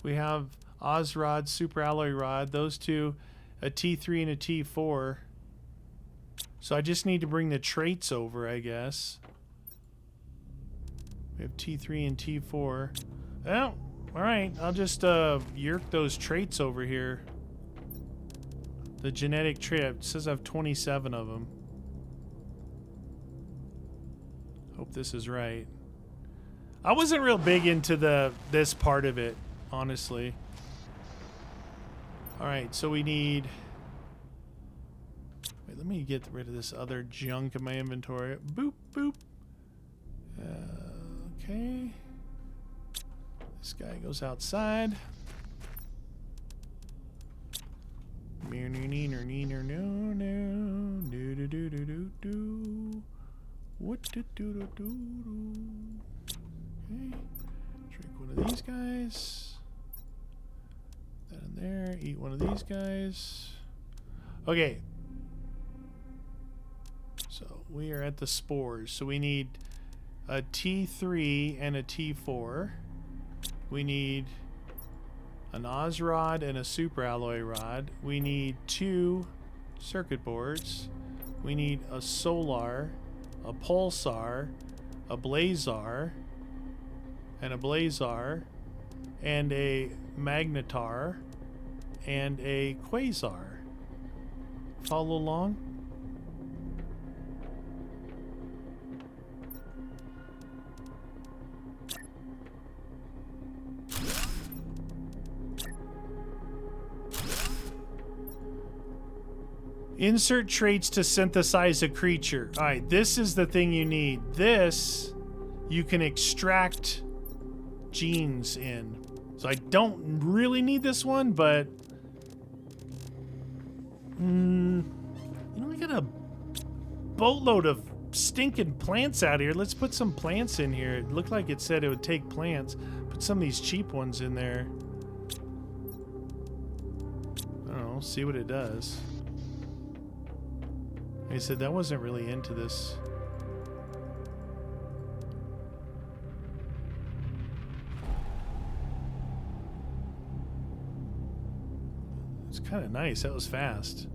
We have Ozrod, super alloy rod. Those two, a T3 and a T4. So I just need to bring the traits over, I guess. We have T3 and T4. Oh, alright. I'll just yerk those traits over here. The genetic trait. It says I have 27 of them. Hope this is right. I wasn't real big into this part of it, honestly. Alright, so we need... Wait, let me get rid of this other junk in my inventory. Boop, boop. Okay. This guy goes outside. Okay. Drink one of these guys. That in there. Eat one of these guys. Okay. So we are at the spores. So we need a T3 and a T4. We need an Oz rod and a super alloy rod. We need 2 circuit boards. We need a solar, a pulsar, a blazar, and a blazar, and a magnetar, and a quasar. Follow along. Insert traits to synthesize a creature. Alright, this is the thing you need. This, you can extract genes in. So I don't really need this one, but... you know, I got a boatload of stinking plants out here. Let's put some plants in here. It looked like it said it would take plants. Put some of these cheap ones in there. I don't know, see what it does. Like I said, that wasn't really into this. It's kind of nice. That was fast.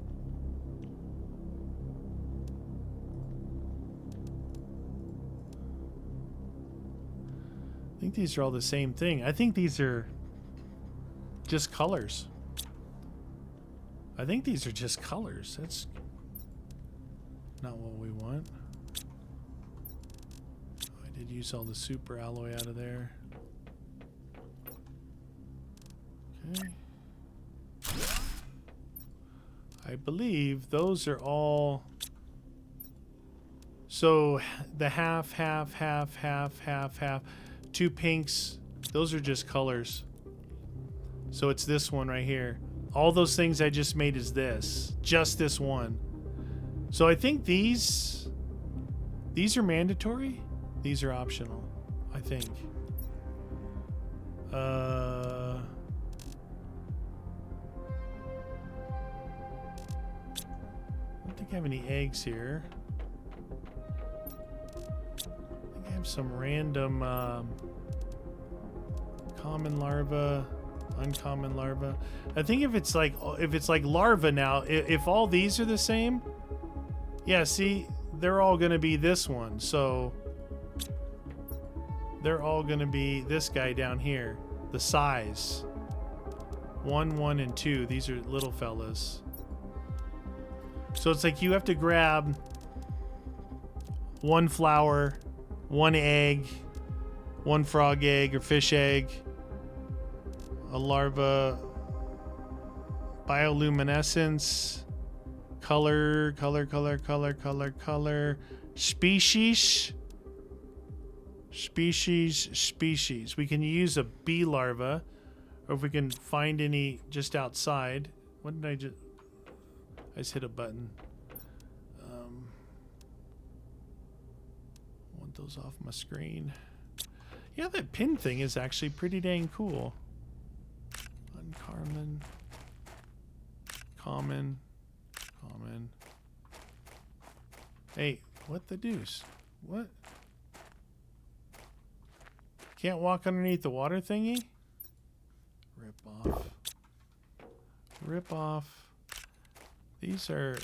I think these are all the same thing. I think these are just colors. I think these are just colors. That's not what we want. Oh, I did use all the super alloy out of there. Okay. I believe those are all... So the half, 2 pinks, those are just colors. So it's this one right here. All those things I just made is this. Just this one. So I think these are mandatory. These are optional, I think. I don't think I have any eggs here. I think I have some random common larva, uncommon larva. I think if it's like larva now, if all these are the same, yeah, see, they're all going to be this one. So they're all going to be this guy down here. The size. 1, 1, and 2. These are little fellas. So it's like you have to grab 1 flower, 1 egg, 1 frog egg or fish egg, a larva, bioluminescence, Color, color, color, color, color, color. Species. Species, species. We can use a bee larva, or if we can find any just outside. What did I just hit a button. Want those off my screen. Yeah, that pin thing is actually pretty dang cool. Uncommon. Common. Common. Hey, what the deuce? What? Can't walk underneath the water thingy? Rip off. Rip off. These are...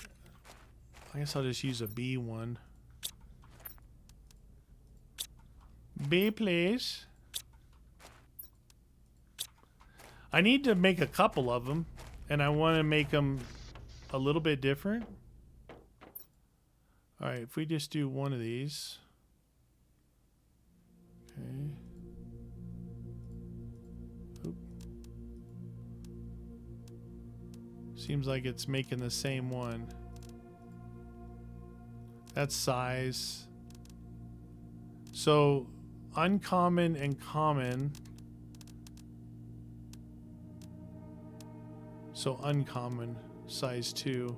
I guess I'll just use a B one. B, please. I need to make a couple of them, and I want to make them a little bit different. All right, if we just do one of these. Okay. Oop. Seems like it's making the same one. That's size. So uncommon and common. So uncommon, size 2.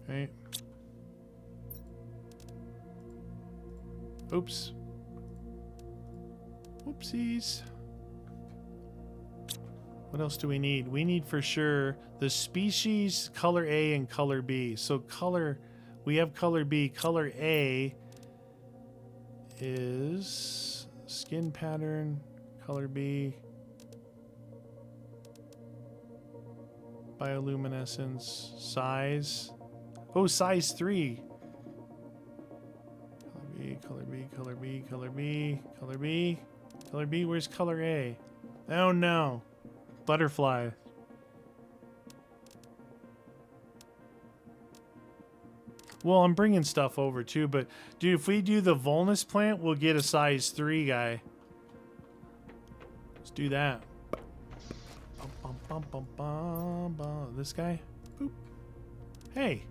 Okay. Oops. Whoopsies. What else do we need? We need for sure the species, color A and color B. So color, we have color B. Color A is skin pattern. Color B, bioluminescence, size. Oh, size 3. Color B, color B, color B, color B, color B, color B. Where's color A? Oh no, butterfly. Well, I'm bringing stuff over too, but dude, if we do the Volnus plant, we'll get a size 3 guy. Let's do that. Bum, bum, bum, bum, bum. This guy? Boop. Hey.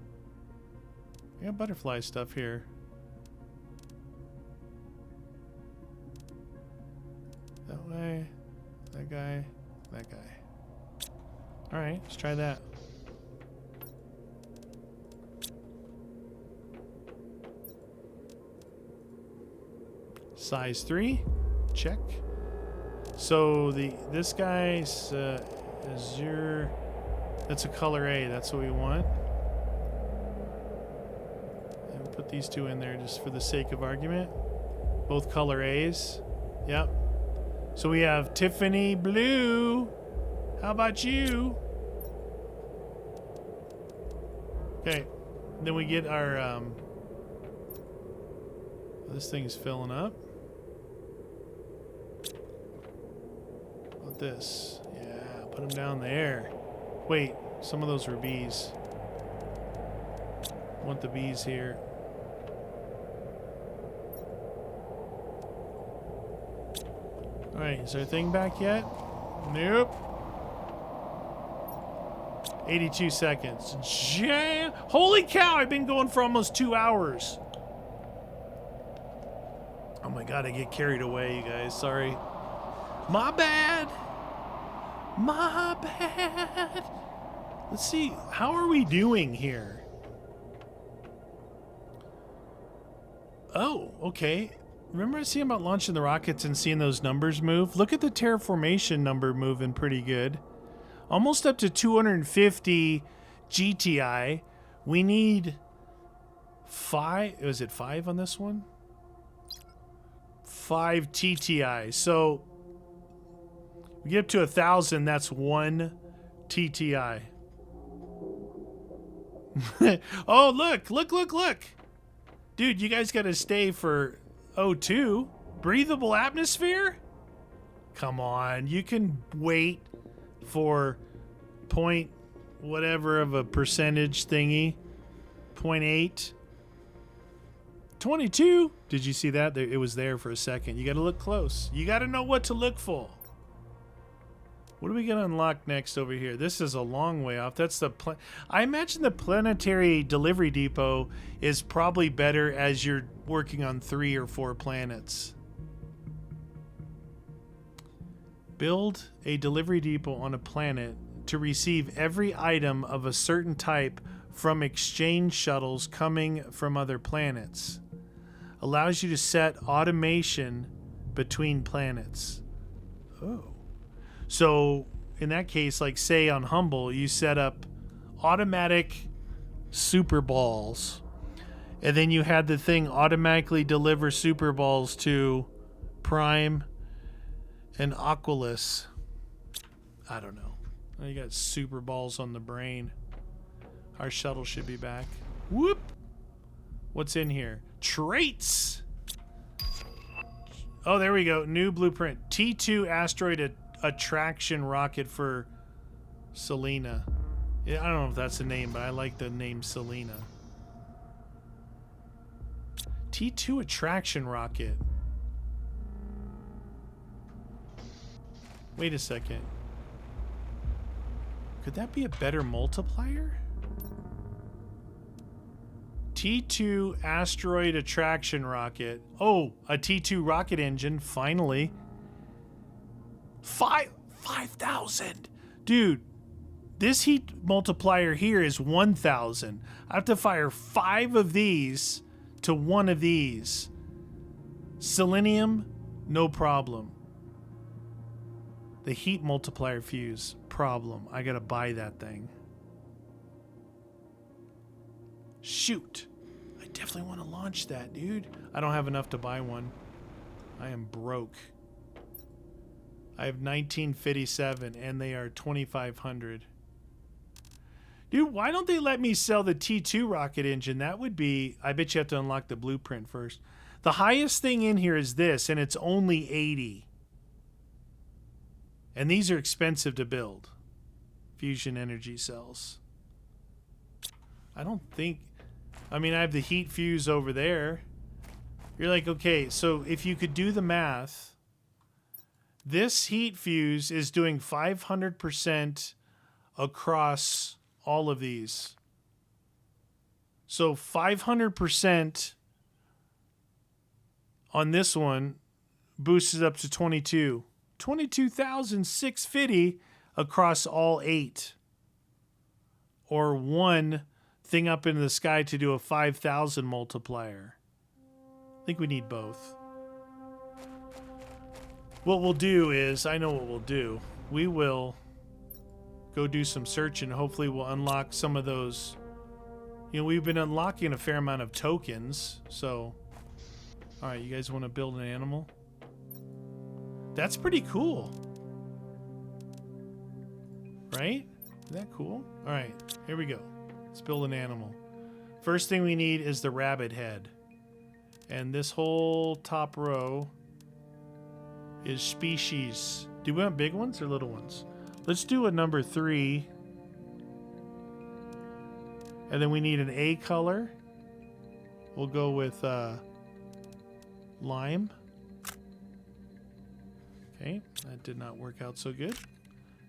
I got butterfly stuff here. That way. That guy. That guy. Alright, let's try that. Size 3. Check. So this guy's azure. That's a color A. That's what we want. And we'll put these two in there just for the sake of argument. Both color A's. Yep. So we have Tiffany blue. How about you? Okay. Then we get our this thing's filling up. This. Yeah, put them down there. Wait, some of those were bees. Want the bees here. Alright, is our thing back yet? Nope. 82 seconds. Jam! Holy cow, I've been going for almost 2 hours. Oh my god, I get carried away, you guys. Sorry. My bad. My bad. Let's see. How are we doing here? Oh, okay. Remember seeing about launching the rockets and seeing those numbers move? Look at the Terraformation number moving pretty good. Almost up to 250 GTI. We need 5. Was it 5 on this one? 5 TTI. So we get up to 1,000. That's 1 TTI. Oh, look. Dude, you guys got to stay for O2. Breathable atmosphere? Come on. You can wait for point whatever of a percentage thingy. 0.8. 22. Did you see that? It was there for a second. You got to look close. You got to know what to look for. What are we going to unlock next over here? This is a long way off. That's the I imagine the planetary delivery depot is probably better as you're working on 3 or 4 planets. Build a delivery depot on a planet to receive every item of a certain type from exchange shuttles coming from other planets. Allows you to set automation between planets. Oh. So in that case, like say on Humble, you set up automatic super balls, and then you had the thing automatically deliver super balls to Prime and Aquilus. I don't know. You got super balls on the brain. Our shuttle should be back. Whoop! What's in here? Traits! Oh, there we go. New blueprint. T2 asteroid attraction rocket for Selena. Yeah, I don't know if that's the name, but I like the name Selena. T2 attraction rocket. Wait a second. Could that be a better multiplier? T2 asteroid attraction rocket. Oh, a T2 rocket engine, finally. 5,000. Dude, this heat multiplier here is 1,000. I have to fire 5 of these to 1 of these. Selenium, no problem. The heat multiplier fuse, problem. I gotta buy that thing. Shoot. I definitely want to launch that, dude. I don't have enough to buy one. I am broke. I have 1957 and they are 2,500. Dude, why don't they let me sell the T2 rocket engine? That would be... I bet you have to unlock the blueprint first. The highest thing in here is this, and it's only 80. And these are expensive to build. Fusion energy cells. I don't think... I mean, I have the heat fuse over there. You're like, okay, so if you could do the math, this heat fuse is doing 500% across all of these. So 500% on this one boosts it up to 22. 22,650 across all 8. Or 1 thing up into the sky to do a 5,000 multiplier. I think we need both. What we'll do is, I know what we'll do. We will go do some searching. Hopefully we'll unlock some of those. You know, we've been unlocking a fair amount of tokens. So, all right, you guys want to build an animal? That's pretty cool. Right? Isn't that cool? All right, here we go. Let's build an animal. First thing we need is the rabbit head. And this whole top row is species. Do we want big ones or little ones? Let's do a number 3. And then we need an A color. We'll go with lime. Okay, that did not work out so good.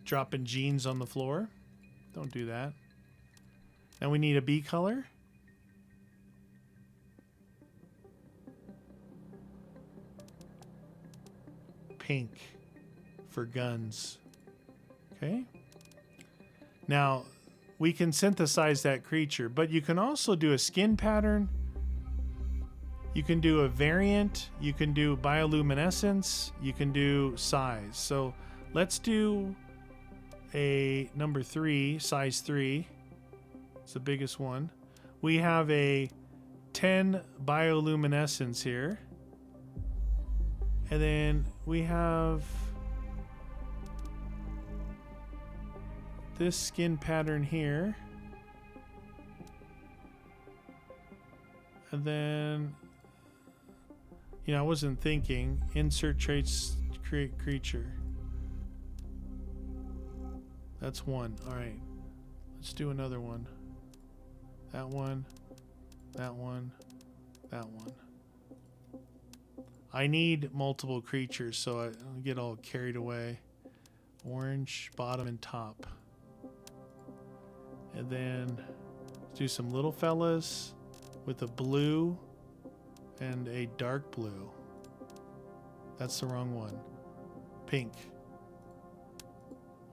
Dropping jeans on the floor. Don't do that. Now we need a B color. Pink for guns. Okay. Now we can synthesize that creature, but you can also do a skin pattern. You can do a variant. You can do bioluminescence. You can do size. So let's do a number 3, size 3. It's the biggest one. We have a 10 bioluminescence here. And then we have this skin pattern here. And then, you know, I wasn't thinking. Insert traits, create creature. That's 1. All right. Let's do another one. That one. That one. That one. I need multiple creatures, so I don't get all carried away. Orange bottom and top. And then let's do some little fellas with a blue and a dark blue. That's the wrong one. Pink.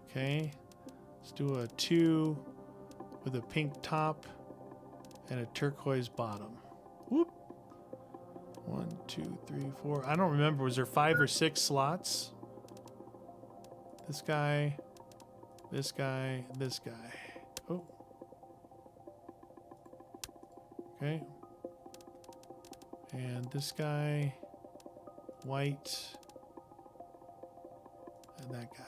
Okay. Let's do a 2 with a pink top and a turquoise bottom. Whoop. 1, 2, 3, 4. I don't remember. Was there 5 or 6 slots? This guy, this guy, this guy. Oh. Okay. And this guy, white, and that guy.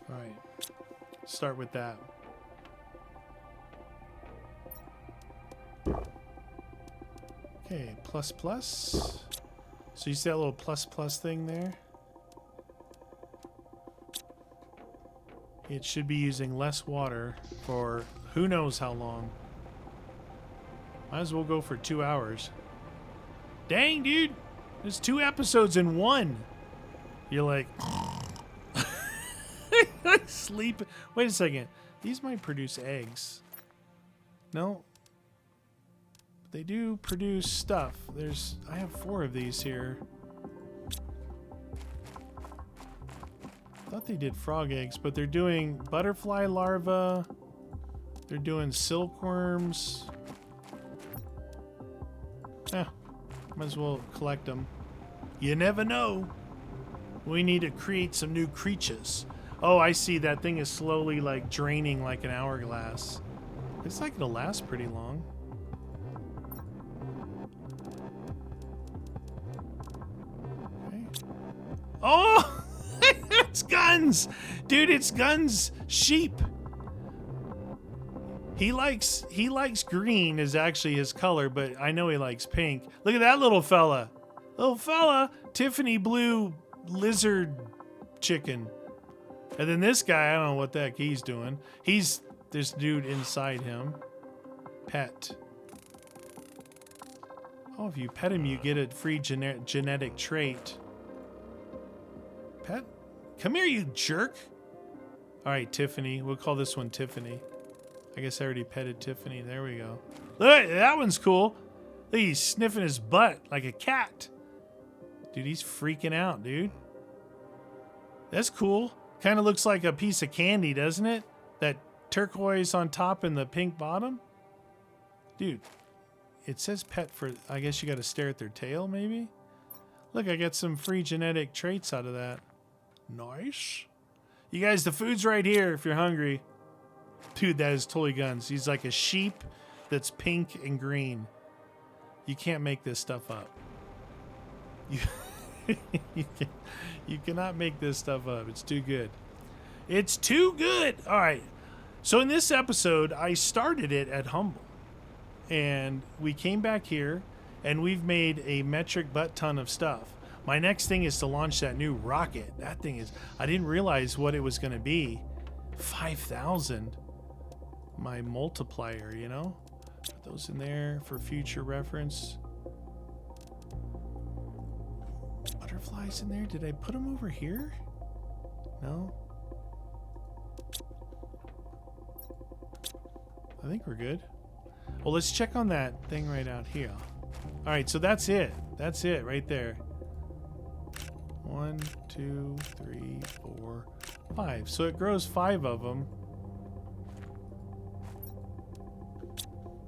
All right. Start with that. Okay, plus plus. So you see that little plus plus thing there? It should be using less water for who knows how long. Might as well go for 2 hours. Dang, dude. There's 2 episodes in one. You're like... Sleep. Wait a second. These might produce eggs. No. They do produce stuff. I have 4 of these here. Thought they did frog eggs, but they're doing butterfly larvae. They're doing silkworms. Might as well collect them. You never know. We need to create some new creatures. Oh, I see. That thing is slowly like draining like an hourglass. Looks like it'll last pretty long. Okay. Oh! It's guns! Dude, it's guns! Sheep! He likes green is actually his color, but I know he likes pink. Look at that little fella. Little fella. Tiffany blue lizard chicken. And then this guy, I don't know what the heck he's doing. There's dude inside him. Pet. Oh, if you pet him, you get a free genetic trait. Pet? Come here, you jerk. All right, Tiffany. We'll call this one Tiffany. I guess I already petted Tiffany. There we go. Look, that one's cool. Look, he's sniffing his butt like a cat. Dude, he's freaking out, dude. That's cool. Kind of looks like a piece of candy, doesn't it? That turquoise on top and the pink bottom. Dude, it says pet for... I guess you got to stare at their tail, maybe? Look, I got some free genetic traits out of that. Nice. You guys, the food's right here if you're hungry. Dude, that is totally guns. He's like a sheep that's pink and green. You can't make this stuff up. You cannot make this stuff up. It's too good. It's too good. All right. So in this episode, I started it at Humble. And we came back here, and we've made a metric butt ton of stuff. My next thing is to launch that new rocket. That thing is... I didn't realize what it was going to be. 5,000. My multiplier, you know? Put those in there for future reference. Butterflies in there? Did I put them over here? No? I think we're good. Well, let's check on that thing right out here. All right, so that's it. That's it right there. 1, 2, 3, 4, 5. So it grows 5 of them.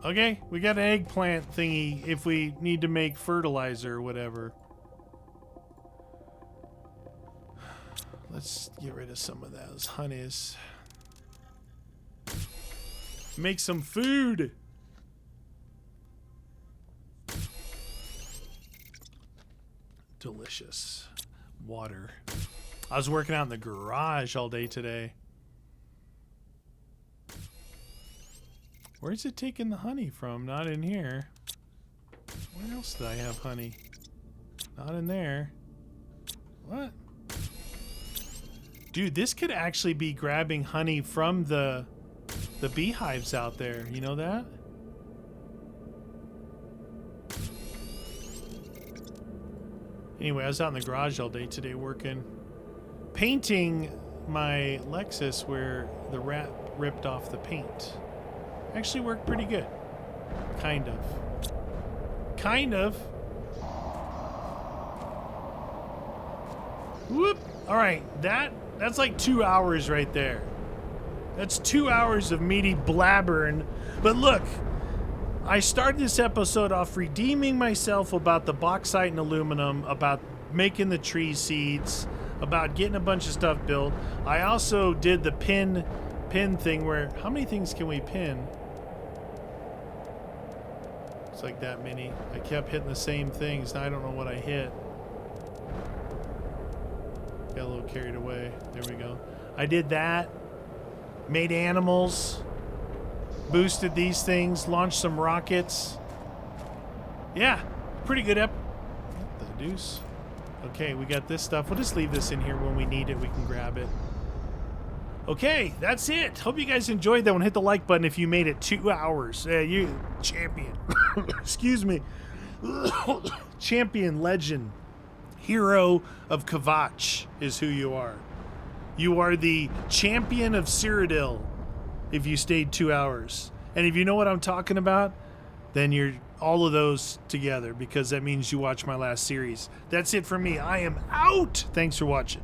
Okay, we got an eggplant thingy if we need to make fertilizer or whatever. Let's get rid of some of those honeys. Make some food. Delicious. Water. I was working out in the garage all day today. Where's it taking the honey from? Not in here. Where else did I have honey? Not in there. What? Dude, this could actually be grabbing honey from the beehives out there. You know that? Anyway, I was out in the garage all day today working. painting my Lexus where the rat ripped off the paint. Actually worked pretty good. Kind of. Kind of. Whoop. All right, that's like 2 hours right there. That's 2 hours of meaty blabbering. But look, I started this episode off redeeming myself about the bauxite and aluminum, about making the tree seeds, about getting a bunch of stuff built. I also did the pin thing where, how many things can we pin? It's like that many. I kept hitting the same things. Now I don't know what I hit. Got a little carried away. There we go. I did that. Made animals. Boosted these things. Launched some rockets. Yeah. Pretty good the deuce. Okay, we got this stuff. We'll just leave this in here. When we need it, we can grab it. Okay, that's it. Hope you guys enjoyed that one. Hit the like button if you made it 2 hours. You champion. Excuse me. Champion, legend, hero of Kvatch is who you are. You are the champion of Cyrodiil if you stayed 2 hours. And if you know what I'm talking about, then you're all of those together, because that means you watched my last series. That's it for me. I am out. Thanks for watching.